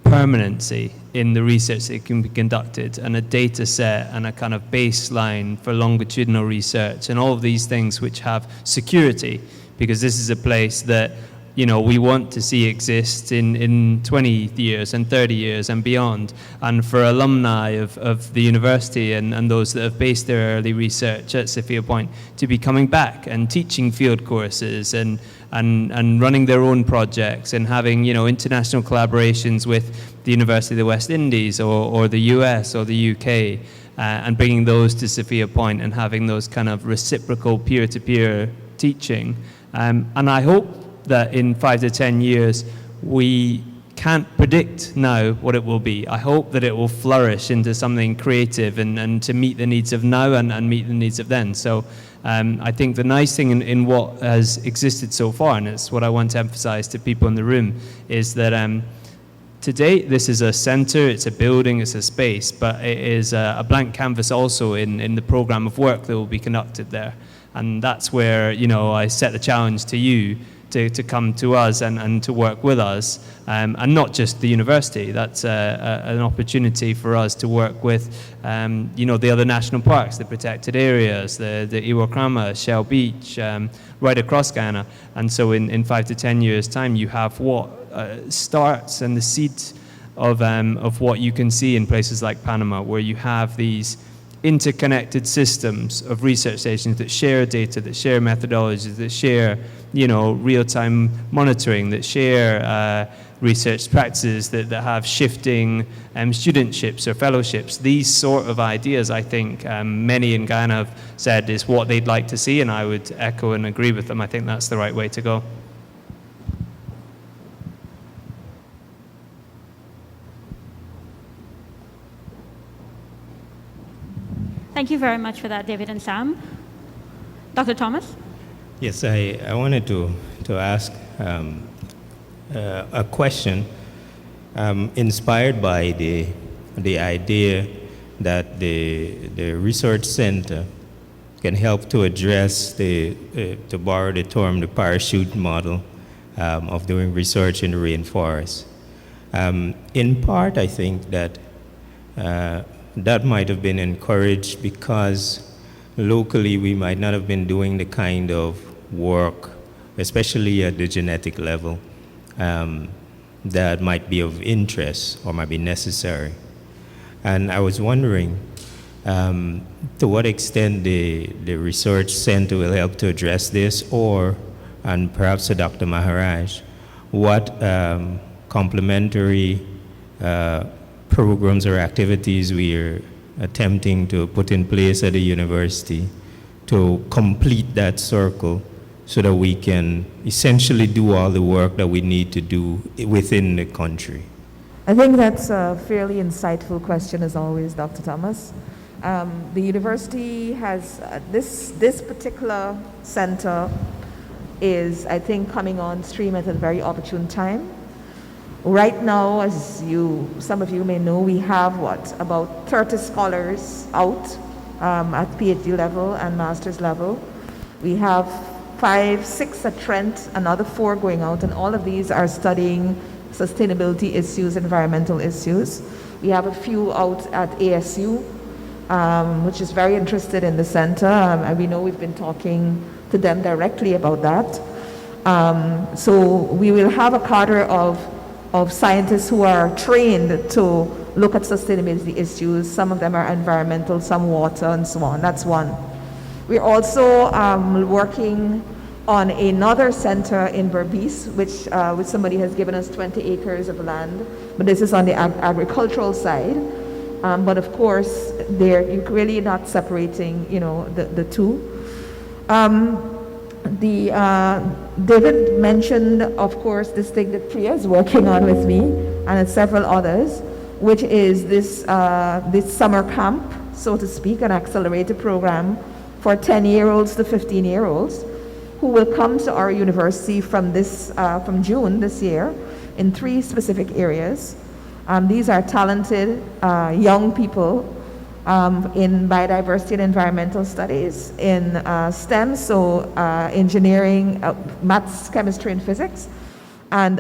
permanency in the research that can be conducted, and a data set and a kind of baseline for longitudinal research and all of these things which have security, because this is a place that, you know, we want to see exist in 20 years and 30 years and beyond. And for alumni of the university and those that have based their early research at Sophia Point to be coming back and teaching field courses and running their own projects and having, you know, international collaborations with the University of the West Indies or the US or the UK, and bringing those to Sophia Point and having those kind of reciprocal peer-to-peer teaching. And I hope that in 5 to 10 years, we can't predict now what it will be. I hope that it will flourish into something creative and to meet the needs of now and meet the needs of then. So I think the nice thing in what has existed so far, and it's what I want to emphasize to people in the room, is that to date, this is a center, it's a building, it's a space, but it is a blank canvas also in the program of work that will be conducted there. And that's where, you know, I set the challenge to you to come to us and to work with us, and not just the university. That's an opportunity for us to work with, you know, the other national parks, the protected areas, the Iwakrama, Shell Beach, right across Guyana. And so in 5 to 10 years' time, you have what starts and the seed of what you can see in places like Panama, where you have these interconnected systems of research stations that share data, that share methodologies, that share, you know, real-time monitoring, that share research practices, that have shifting studentships or fellowships. These sort of ideas, I think, many in Guyana have said is what they'd like to see, and I would echo and agree with them. I think that's the right way to go. Thank you very much for that, David and Sam. Dr. Thomas? Yes, I wanted to ask a question inspired by the idea that the research center can help to address to borrow the term, the parachute model of doing research in the rainforest. In part, I think that that might have been encouraged because locally we might not have been doing the kind of work, especially at the genetic level, that might be of interest or might be necessary. And I was wondering to what extent the research center will help to address this, and perhaps to Dr. Maharaj, what complementary programs or activities we are attempting to put in place at the university to complete that circle so that we can essentially do all the work that we need to do within the country. I think that's a fairly insightful question as always, Dr. Thomas. The university has, this particular center is, I think, coming on stream at a very opportune time. Right now, as some of you may know, we have about 30 scholars out at PhD level and master's level. We have 5, 6 at Trent, another 4 going out, and all of these are studying sustainability issues, environmental issues. We have a few out at ASU, which is very interested in the center, and we know we've been talking to them directly about that. So we will have a cadre of scientists who are trained to look at sustainability issues. Some of them are environmental, some water, and so on. That's one. We're also working on another center in Berbice, which somebody has given us 20 acres of land, but this is on the agricultural side. But of course, you're really not separating, the two. David mentioned, of course, this thing that Priya is working on with me, and several others, which is this summer camp, so to speak, an accelerated program for 10-year-olds to 15-year-olds who will come to our university from June this year in 3 specific areas. These are talented young people in biodiversity and environmental studies, in STEM, so engineering, maths, chemistry, and physics, and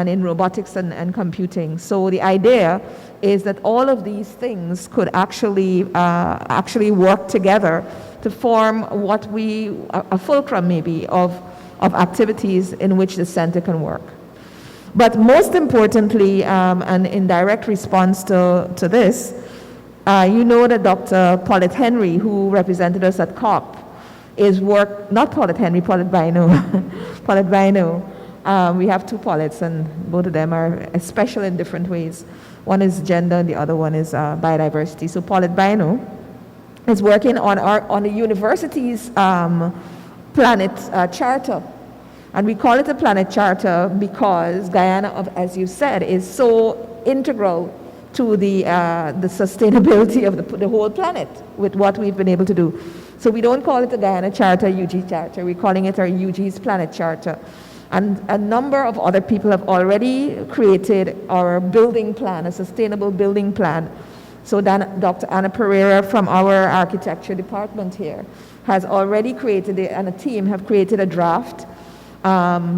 in robotics and computing. So the idea is that all of these things could actually work together to form a fulcrum maybe of activities in which the center can work. But most importantly, and in direct response to this, you know that Dr. Paulette Henry, who represented us at COP, not Paulette Henry, Paulette Bino. Paulette Bino. We have 2 Paulettes, and both of them are special in different ways. One is gender, and the other one is biodiversity. So Paulette Bino is working on the university's planet charter. And we call it a planet charter because Guyana, as you said, is so integral to the sustainability of the whole planet with what we've been able to do. So we don't call it a Guyana Charter, UG Charter. We're calling it our UG's Planet Charter. And a number of other people have already created our building plan, a sustainable building plan. So Dr. Anna Pereira from our architecture department here has already created it, and a team have created a draft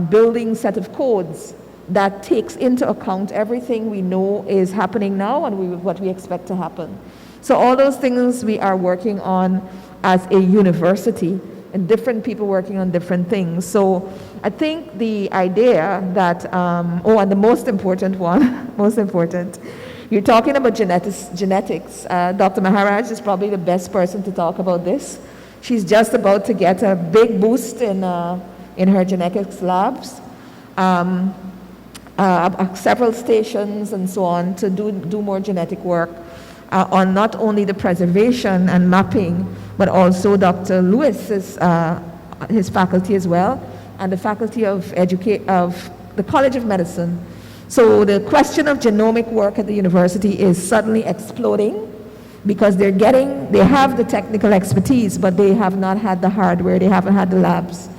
building set of codes that takes into account everything we know is happening now and what we expect to happen. So all those things we are working on as a university, and different people working on different things. So I think the idea that, and the most important one, you're talking about genetics. Dr. Maharaj is probably the best person to talk about this. She's just about to get a big boost in her genetics labs. Several stations and so on to do more genetic work on not only the preservation and mapping, but also Dr. Lewis's his faculty as well, and the faculty of the College of Medicine. So the question of genomic work at the university is suddenly exploding because they have the technical expertise, but they have not had the hardware, they haven't had the labs.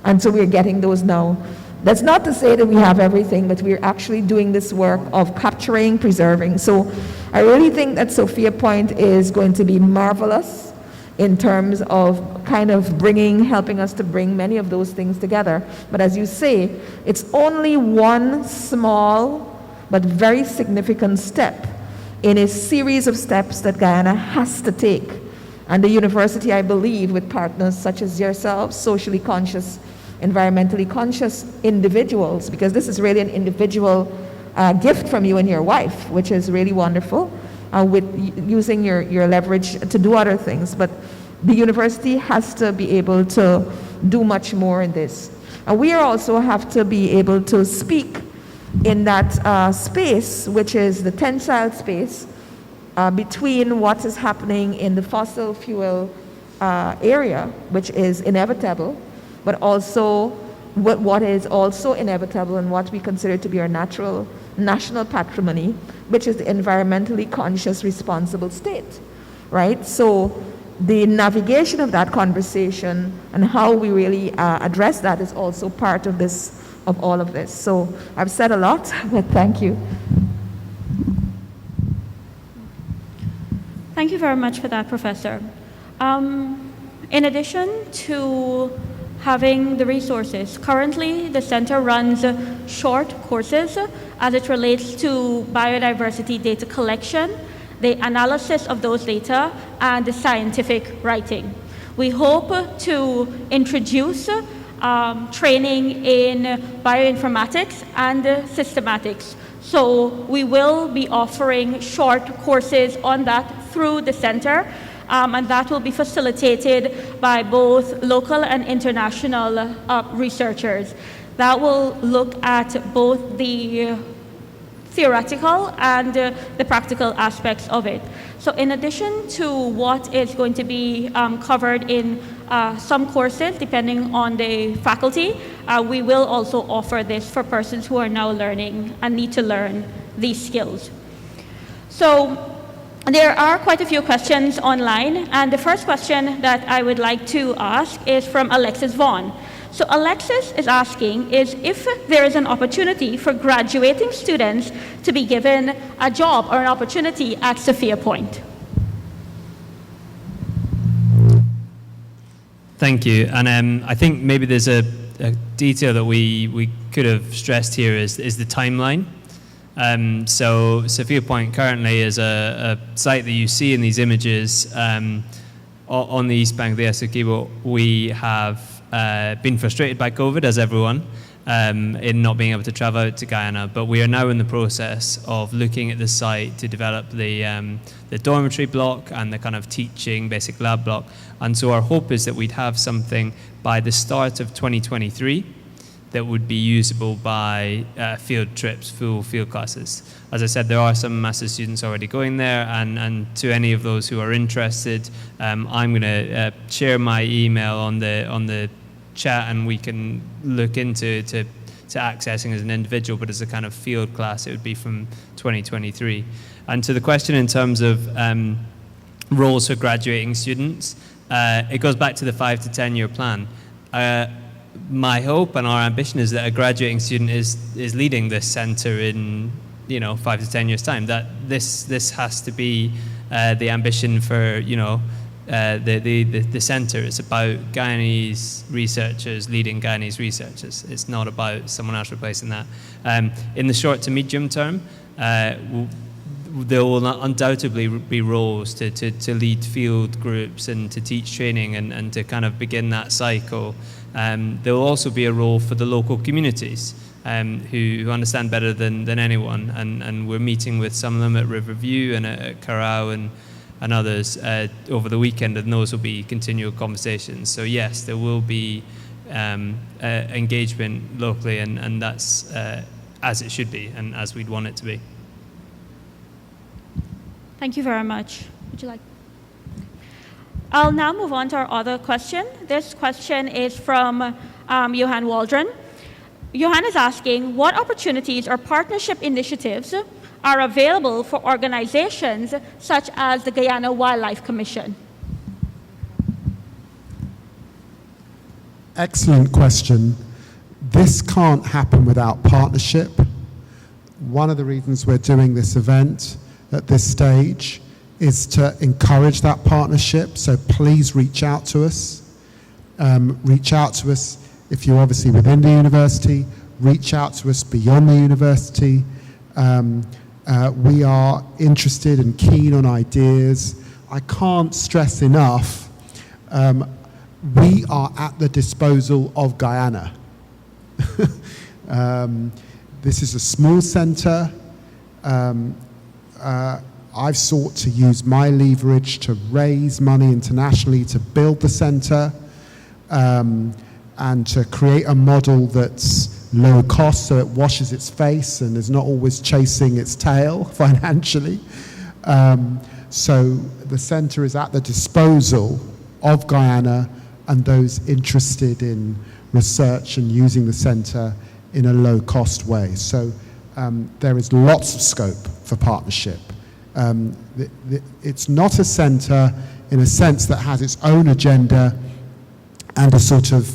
And so we're getting those now. That's not to say that we have everything, but we're actually doing this work of capturing, preserving. So I really think that Sophia Point is going to be marvelous in terms of kind of helping us to bring many of those things together. But as you say, it's only one small but very significant step in a series of steps that Guyana has to take. And the university, I believe, with partners such as yourselves, socially conscious, environmentally conscious individuals, because this is really an individual gift from you and your wife, which is really wonderful, with using your leverage to do other things. But the university has to be able to do much more in this. And we also have to be able to speak in that space, which is the tensile space between what is happening in the fossil fuel area, which is inevitable, but also what is also inevitable and what we consider to be our national patrimony, which is the environmentally conscious, responsible state, right? So the navigation of that conversation and how we really address that is also part of all of this. So I've said a lot, but thank you. Thank you very much for that, Professor. In addition to having the resources, currently the center runs short courses as it relates to biodiversity data collection, the analysis of those data, and the scientific writing. We hope to introduce training in bioinformatics and systematics. So we will be offering short courses on that through the center, and that will be facilitated by both local and international researchers. That will look at both the theoretical and the practical aspects of it. So in addition to what is going to be covered in some courses, depending on the faculty, we will also offer this for persons who are now learning and need to learn these skills. So there are quite a few questions online, and the first question that I would like to ask is from Alexis Vaughn. So Alexis is asking if there is an opportunity for graduating students to be given a job or an opportunity at Sophia Point. Thank you. And I think maybe there's a detail that we could have stressed here is the timeline. So Sophia Point currently is a site that you see in these images on the east bank of the Essequibo. We have been frustrated by COVID, as everyone, in not being able to travel out to Guyana, but we are now in the process of looking at the site to develop the dormitory block and the kind of teaching basic lab block. And so our hope is that we'd have something by the start of 2023 that would be usable by field trips, full field classes. As I said, there are some master's students already going there, and to any of those who are interested, I'm going to share my email on the chat, and we can look into to accessing as an individual, but as a kind of field class, it would be from 2023. And to the question in terms of roles for graduating students, it goes back to the 5 to 10 year plan. My hope and our ambition is that a graduating student is leading this centre in 5 to 10 years time. That this has to be the ambition for the centre. It's about Guyanese researchers leading Guyanese researchers. It's not about someone else replacing that. In the short to medium term, there will undoubtedly be roles to lead field groups and to teach training and to kind of begin that cycle. There will also be a role for the local communities who understand better than anyone, and we're meeting with some of them at Riverview and at Carao and others over the weekend, and those will be continual conversations. So yes, there will be engagement locally, and that's as it should be and as we'd want it to be. Thank you very much. Would you like? I'll now move on to our other question. This question is from Johan Waldron. Johan is asking, what opportunities or partnership initiatives are available for organizations such as the Guyana Wildlife Commission? Excellent question. This can't happen without partnership. One of the reasons we're doing this event at this stage is to encourage that partnership, so please reach out to us. Reach out to us if you're obviously within the university, reach out to us beyond the university. We are interested and keen on ideas. I can't stress enough, we are at the disposal of Guyana. This is a small centre. I've sought to use my leverage to raise money internationally to build the centre and to create a model that's low cost so it washes its face and is not always chasing its tail financially. So the centre is at the disposal of Guyana and those interested in research and using the centre in a low cost way. So there is lots of scope for partnership. It's not a centre in a sense that has its own agenda and a sort of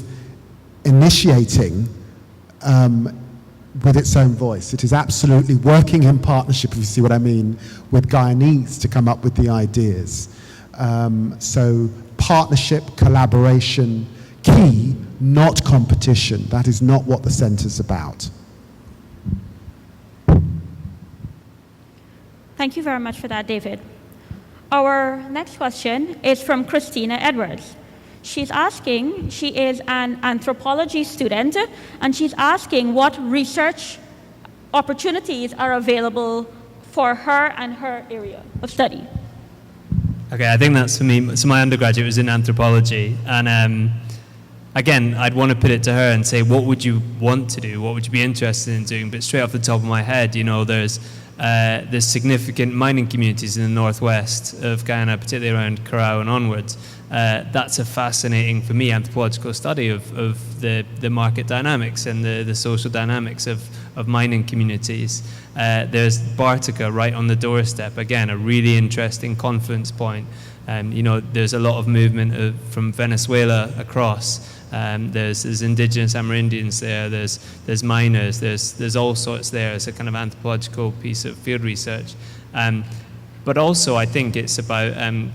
initiating with its own voice. It is absolutely working in partnership, if you see what I mean, with Guyanese to come up with the ideas. So partnership, collaboration, key, not competition. That is not what the centre's about. Thank you very much for that, David. Our next question is from Christina Edwards. She's asking, she is an anthropology student, and she's asking what research opportunities are available for her and her area of study. Okay, I think that's for me. So my undergraduate was in anthropology, and again, I'd want to put it to her and say, what would you want to do? What would you be interested in doing? But straight off the top of my head, you know, there's significant mining communities in the northwest of Guyana, particularly around Corral and onwards. That's a fascinating, for me, anthropological study of the market dynamics and the social dynamics of mining communities. There's Bartica right on the doorstep, again, a really interesting confluence point. You know, there's a lot of movement from Venezuela across. There's indigenous Amerindians there, there's miners, there's all sorts there. It's a kind of anthropological piece of field research. But also I think it's about,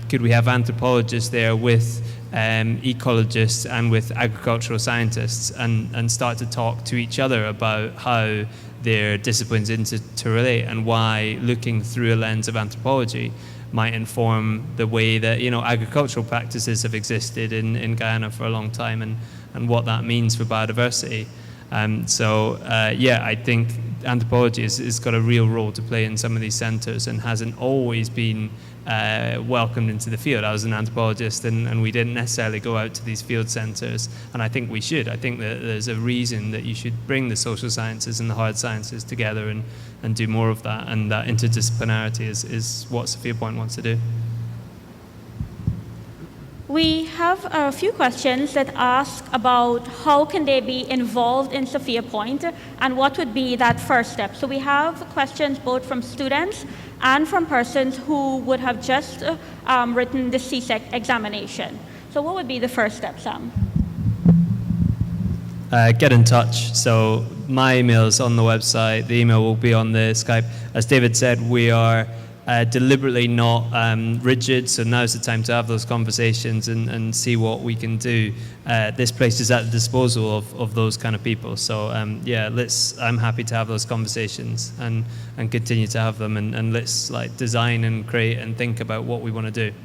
could we have anthropologists there with ecologists and with agricultural scientists and start to talk to each other about how their disciplines interrelate and why looking through a lens of anthropology might inform the way that, you know, agricultural practices have existed in Guyana for a long time and what that means for biodiversity. Yeah, I think anthropology has got a real role to play in some of these centres and hasn't always been welcomed into the field. I was an anthropologist and we didn't necessarily go out to these field centres, and I think we should. I think that there's a reason that you should bring the social sciences and the hard sciences together and do more of that, and that interdisciplinarity is what Sophia Point wants to do. We have a few questions that ask about how can they be involved in Sophia Point and what would be that first step. So we have questions both from students and from persons who would have just written the CSEC examination. So what would be the first step, Sam? Get in touch. So my email is on the website. The email will be on the Skype. As David said, we are deliberately not rigid, so now's the time to have those conversations and see what we can do. This place is at the disposal of those kind of people. So yeah, I'm happy to have those conversations and continue to have them, and let's like design and create and think about what we want to do.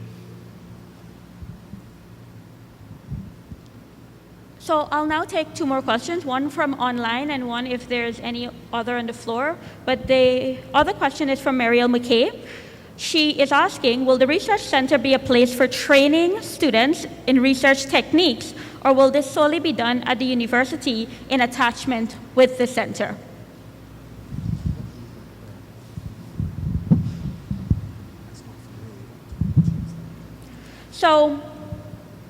So I'll now take two more questions, one from online and one if there's any other on the floor. But the other question is from Mariel McKay. She is asking, will the research center be a place for training students in research techniques, or will this solely be done at the university in attachment with the center? So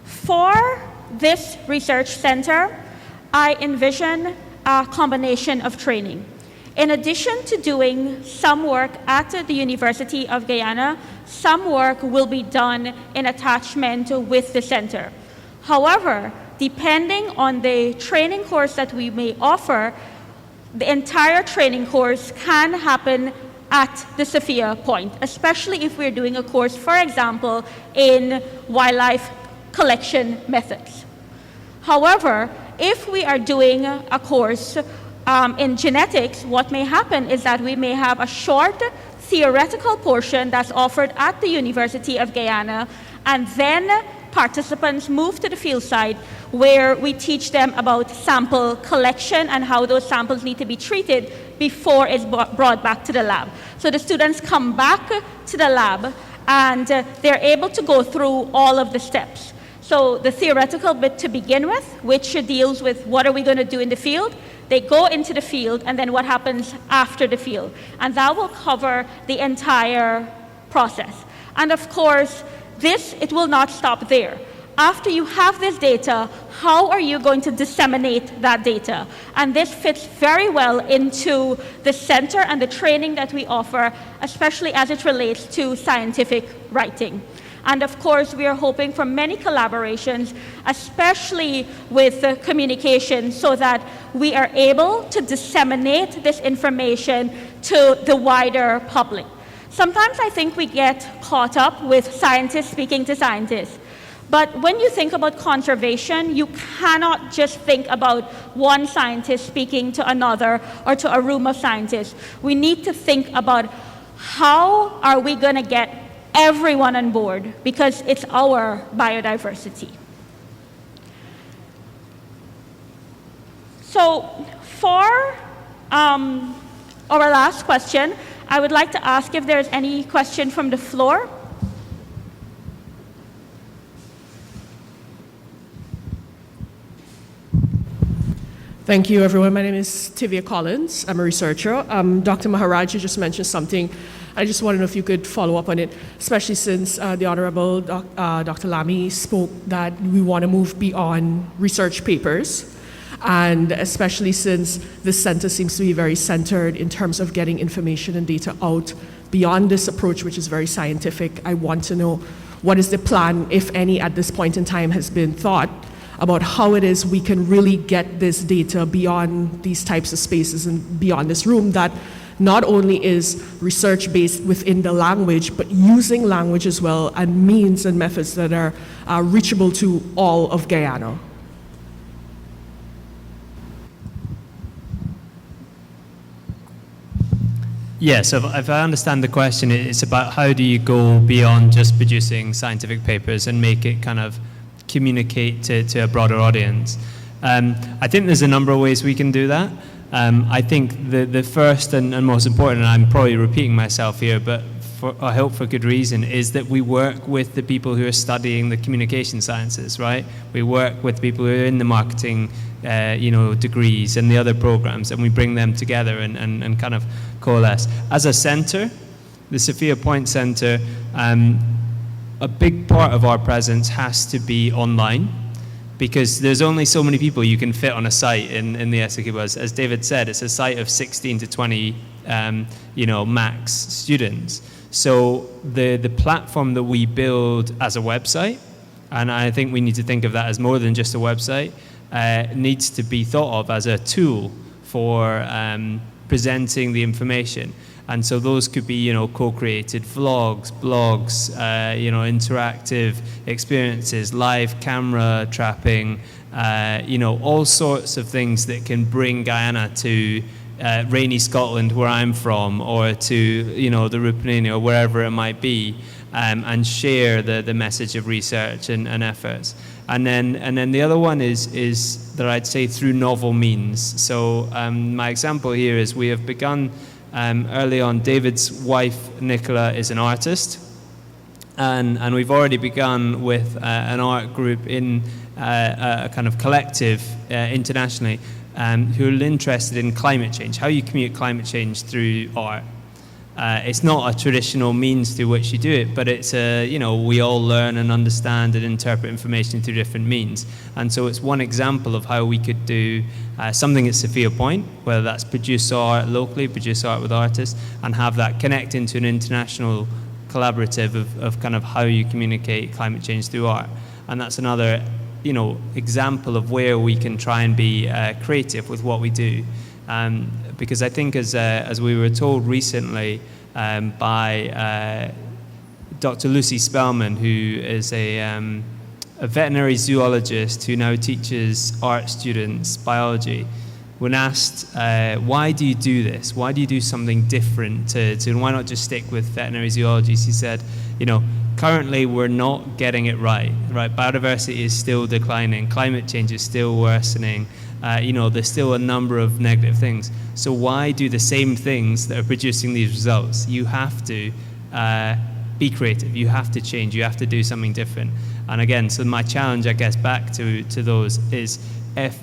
for this research center, I envision a combination of training. In addition to doing some work at the University of Guyana, some work will be done in attachment with the center. However, depending on the training course that we may offer, the entire training course can happen at the Sophia Point, especially if we're doing a course, for example, in wildlife collection methods. However, if we are doing a course in genetics, what may happen is that we may have a short theoretical portion that's offered at the University of Guyana, and then participants move to the field site where we teach them about sample collection and how those samples need to be treated before it's brought back to the lab. So the students come back to the lab and they're able to go through all of the steps. So the theoretical bit to begin with, which deals with what are we going to do in the field, they go into the field, and then what happens after the field. And that will cover the entire process. And of course, it will not stop there. After you have this data, how are you going to disseminate that data? And this fits very well into the center and the training that we offer, especially as it relates to scientific writing. And of course, we are hoping for many collaborations, especially with communication, so that we are able to disseminate this information to the wider public. Sometimes I think we get caught up with scientists speaking to scientists. But when you think about conservation, you cannot just think about one scientist speaking to another or to a room of scientists. We need to think about how are we going to get everyone on board, because it's our biodiversity. So for our last question, I would like to ask if there's any question from the floor. Thank you, everyone. My name is Tivia Collins. I'm a researcher. Dr. Maharaj, you just mentioned something. I just want to know if you could follow up on it, especially since the Honorable Dr. Lammy spoke that we want to move beyond research papers, and especially since the center seems to be very centered in terms of getting information and data out beyond this approach, which is very scientific. I want to know what is the plan, if any, at this point in time has been thought about how it is we can really get this data beyond these types of spaces and beyond this room that not only is research-based within the language, but using language as well and means and methods that are reachable to all of Guyana. Yeah, so if I understand the question, it's about how do you go beyond just producing scientific papers and make it kind of communicate to a broader audience. I think there's a number of ways we can do that. I think the first and most important, and I'm probably repeating myself here, but I hope for good reason, is that we work with the people who are studying the communication sciences, right? We work with people who are in the marketing degrees and the other programs, and we bring them together and kind of coalesce. As a center, the Sophia Point Center, a big part of our presence has to be online, because there's only so many people you can fit on a site in the Essequibo. As David said, it's a site of 16 to 20 max students. So the platform that we build as a website, and I think we need to think of that as more than just a website, needs to be thought of as a tool for presenting the information. And so those could be, co-created vlogs, blogs, interactive experiences, live camera trapping, all sorts of things that can bring Guyana to rainy Scotland, where I'm from, or to, the Rupunini, or wherever it might be, and share the message of research and efforts. And then the other one is that I'd say through novel means. So my example here is we have begun early on. David's wife, Nicola, is an artist, and we've already begun with an art group in a kind of collective internationally who are interested in climate change, how you communicate climate change through art. It's not a traditional means through which you do it, but it's we all learn and understand and interpret information through different means. And so it's one example of how we could do something at Sophia Point, whether that's produce art locally, produce art with artists, and have that connect into an international collaborative of kind of how you communicate climate change through art. And that's another, example of where we can try and be creative with what we do. Because I think as we were told recently by Dr. Lucy Spellman, who is a veterinary zoologist who now teaches art students biology, when asked, why do you do this? Why do you do something different to why not just stick with veterinary zoology? She said, currently we're not getting it right? Biodiversity is still declining, climate change is still worsening, there's still a number of negative things. So why do the same things that are producing these results? You have to be creative, you have to change, you have to do something different. And again, so my challenge, I guess, back to those is, if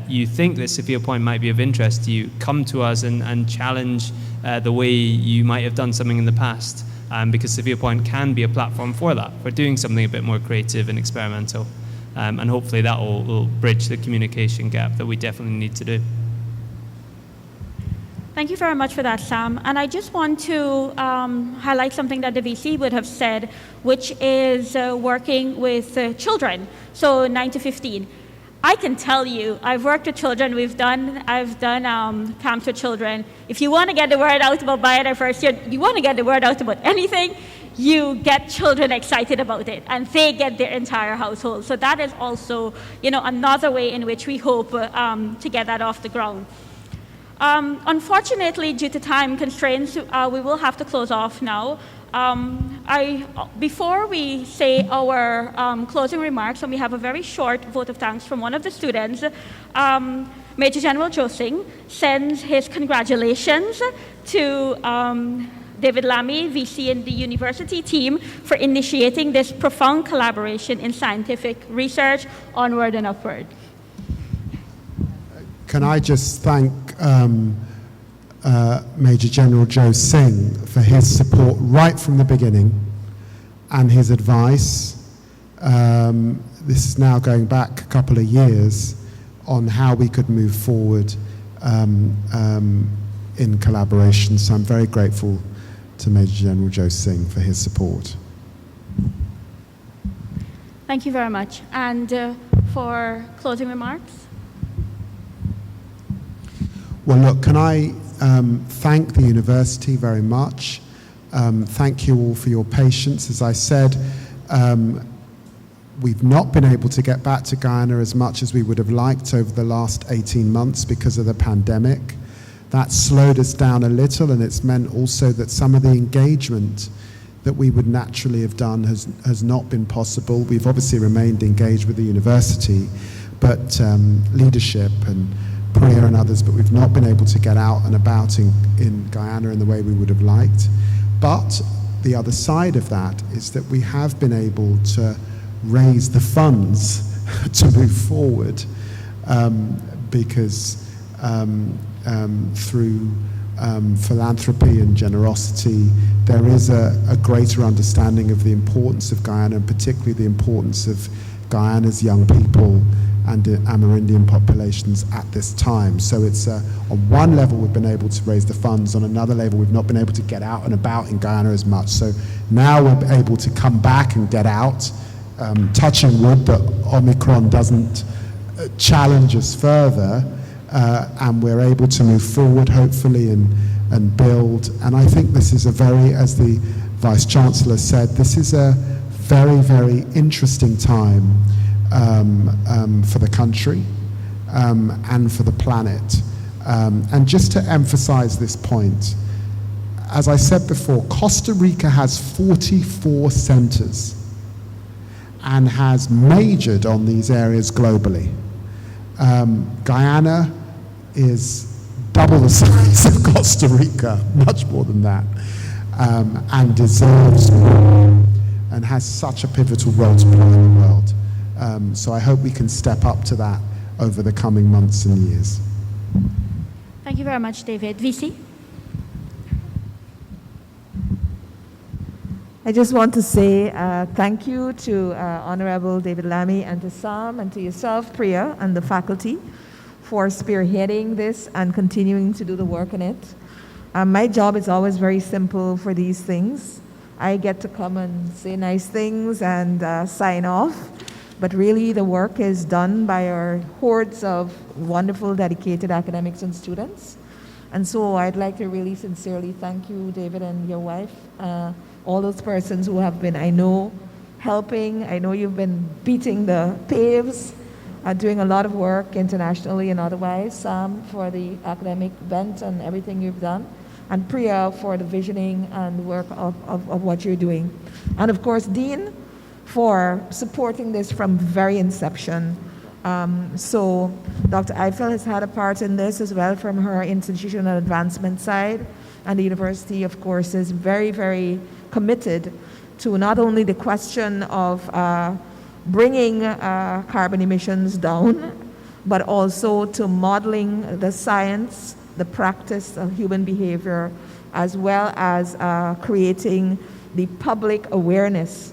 you think that Sophia Point might be of interest to you, come to us and challenge the way you might have done something in the past, because Sophia Point can be a platform for that, for doing something a bit more creative and experimental. And hopefully that will bridge the communication gap that we definitely need to do. Thank you very much for that, Sam. And I just want to highlight something that the VC would have said, which is working with children, so 9 to 15. I can tell you, I've worked with children, I've done camps with children. If you want to get the word out about biodiversity, you want to get the word out about anything, you get children excited about it, and they get their entire household. So that is also, another way in which we hope to get that off the ground. Unfortunately, due to time constraints, we will have to close off now. Before we say our closing remarks, and we have a very short vote of thanks from one of the students, Major General Josing sends his congratulations to David Lammy, VC in the university team, for initiating this profound collaboration in scientific research, onward and upward. can I just thank Major General Joe Singh for his support right from the beginning and his advice. This is now going back a couple of years on how we could move forward in collaboration. So I'm very grateful to Major General Joe Singh for his support. Thank you very much. And for closing remarks? Well, look, can I thank the university very much. Thank you all for your patience. As I said, we've not been able to get back to Guyana as much as we would have liked over the last 18 months because of the pandemic. That slowed us down a little, and it's meant also that some of the engagement that we would naturally have done has not been possible. We've obviously remained engaged with the university, but leadership and Priya and others, but we've not been able to get out and about in Guyana in the way we would have liked. But the other side of that is that we have been able to raise the funds to move forward because through philanthropy and generosity, there is a greater understanding of the importance of Guyana, and particularly the importance of Guyana's young people and Amerindian populations at this time. So it's on one level we've been able to raise the funds, on another level we've not been able to get out and about in Guyana as much. So now we're able to come back and get out, touching wood that Omicron doesn't challenge us further, and we're able to move forward hopefully and build. And I think this is a very, as the Vice Chancellor said, this is a very, very interesting time for the country and for the planet. And just to emphasize this point, as I said before, Costa Rica has 44 centers and has majored on these areas globally. Guyana is double the size of Costa Rica, much more than that, and deserves more and has such a pivotal role to play in the world. So I hope we can step up to that over the coming months and years. Thank you very much, David. VC? I just want to say thank you to Honorable David Lammy and to Sam and to yourself, Priya, and the faculty for spearheading this and continuing to do the work in it. My job is always very simple for these things. I get to come and say nice things and sign off, but really the work is done by our hordes of wonderful, dedicated academics and students. And so I'd like to really sincerely thank you, David, and your wife, all those persons who have been, I know, helping. I know you've been beating the paves, doing a lot of work internationally and otherwise, Sam, for the academic bent and everything you've done, and Priya for the visioning and work of what you're doing. And of course, Dean, for supporting this from very inception. So Dr. Eiffel has had a part in this as well from her institutional advancement side, and the university, of course, is very, very committed to not only the question of bringing carbon emissions down, but also to modeling the science, the practice of human behavior, as well as creating the public awareness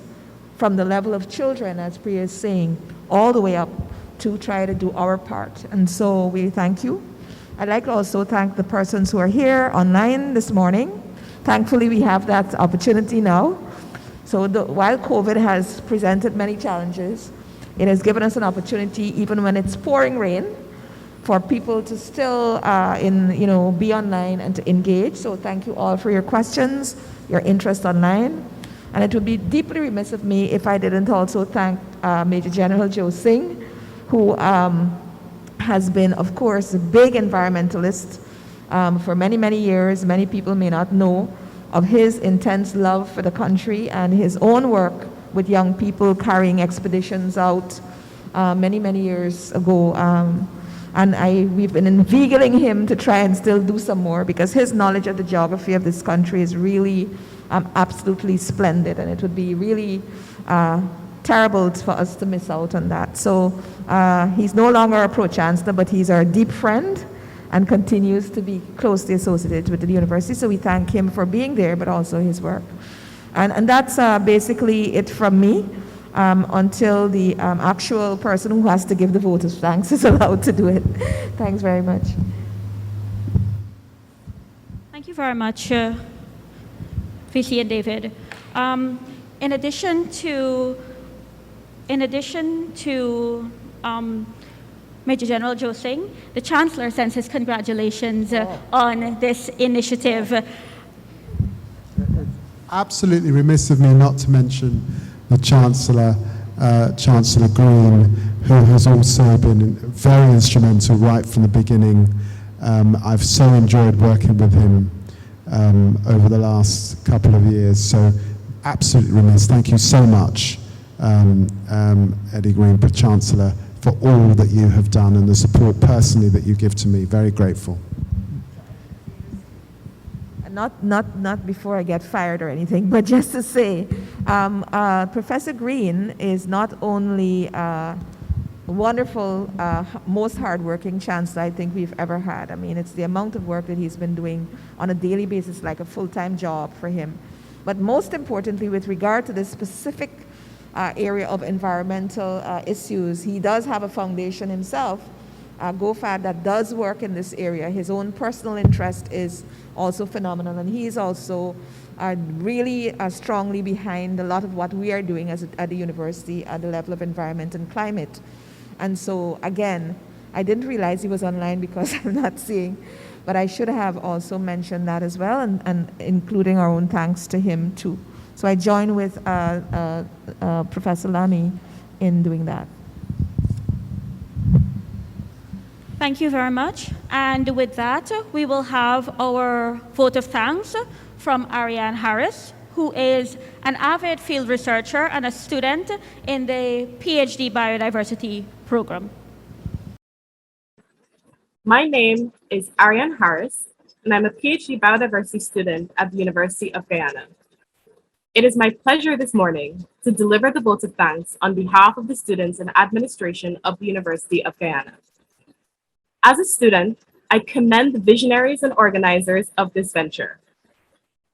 from the level of children, as Priya is saying, all the way up to try to do our part. And so we thank you. I'd like to also thank the persons who are here online this morning. Thankfully, we have that opportunity now. So while COVID has presented many challenges, it has given us an opportunity, even when it's pouring rain, for people to still be online and to engage. So thank you all for your questions, your interest online. And it would be deeply remiss of me if I didn't also thank Major General Joe Singh, who has been, of course, a big environmentalist for many, many years. Many people may not know of his intense love for the country and his own work with young people carrying expeditions out many, many years ago. And we've been invigorating him to try and still do some more, because his knowledge of the geography of this country is really absolutely splendid. And it would be really terrible for us to miss out on that. So he's no longer a pro-chancellor, but he's our deep friend and continues to be closely associated with the university. So we thank him for being there, but also his work. And that's basically it from me until the actual person who has to give the vote of thanks is allowed to do it. Thanks very much. Thank you very much, VC and David. In addition to Major General Joe Singh, the Chancellor sends his congratulations on this initiative. Absolutely remiss of me not to mention the Chancellor, Chancellor Green, who has also been very instrumental right from the beginning. I've so enjoyed working with him over the last couple of years, so absolutely remiss. Thank you so much, Eddie Green, Chancellor, for all that you have done and the support personally that you give to me. Very grateful. Not before I get fired or anything, but just to say, Professor Green is not only a wonderful, most hardworking chancellor I think we've ever had. I mean, it's the amount of work that he's been doing on a daily basis, like a full-time job for him. But most importantly, with regard to this specific area of environmental issues, he does have a foundation himself, GoFad, that does work in this area. His own personal interest is also phenomenal, and he is also really strongly behind a lot of what we are doing at the university at the level of environment and climate. And so, again, I didn't realize he was online because I'm not seeing, but I should have also mentioned that as well, and including our own thanks to him too. So I join with Professor Lammy in doing that. Thank you very much. And with that, we will have our vote of thanks from Ariane Harris, who is an avid field researcher and a student in the PhD Biodiversity program. My name is Ariane Harris, and I'm a PhD Biodiversity student at the University of Guyana. It is my pleasure this morning to deliver the vote of thanks on behalf of the students and administration of the University of Guyana. As a student, I commend the visionaries and organizers of this venture.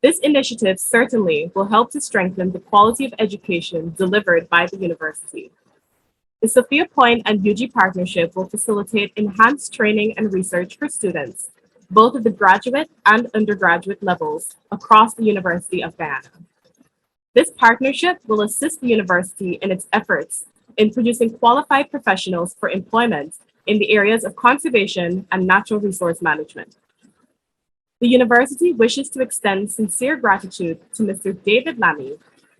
This initiative certainly will help to strengthen the quality of education delivered by the university. The Sophia Point and UG partnership will facilitate enhanced training and research for students, both at the graduate and undergraduate levels across the University of Guyana. This partnership will assist the university in its efforts in producing qualified professionals for employment in the areas of conservation and natural resource management. The university wishes to extend sincere gratitude to Mr. David Lammy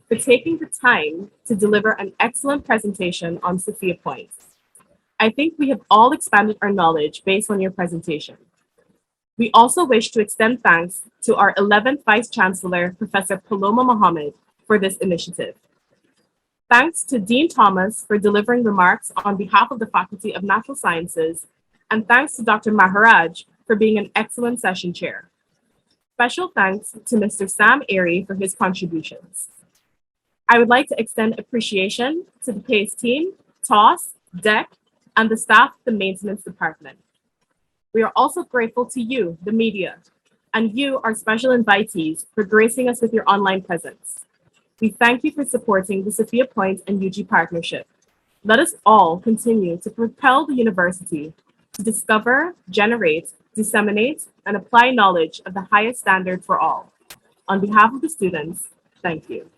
for taking the time to deliver an excellent presentation on Sophia Point. I think we have all expanded our knowledge based on your presentation. We also wish to extend thanks to our 11th Vice Chancellor, Professor Paloma Mohammed, for this initiative. Thanks to Dean Thomas for delivering remarks on behalf of the Faculty of Natural Sciences, and thanks to Dr. Maharaj for being an excellent session chair. Special thanks to Mr. Sam Airey for his contributions. I would like to extend appreciation to the PACE team, TOS, DEC, and the staff of the Maintenance Department. We are also grateful to you, the media, and you, our special invitees, for gracing us with your online presence. We thank you for supporting the Sophia Point and UG partnership. Let us all continue to propel the university to discover, generate, disseminate, and apply knowledge of the highest standard for all. On behalf of the students, thank you.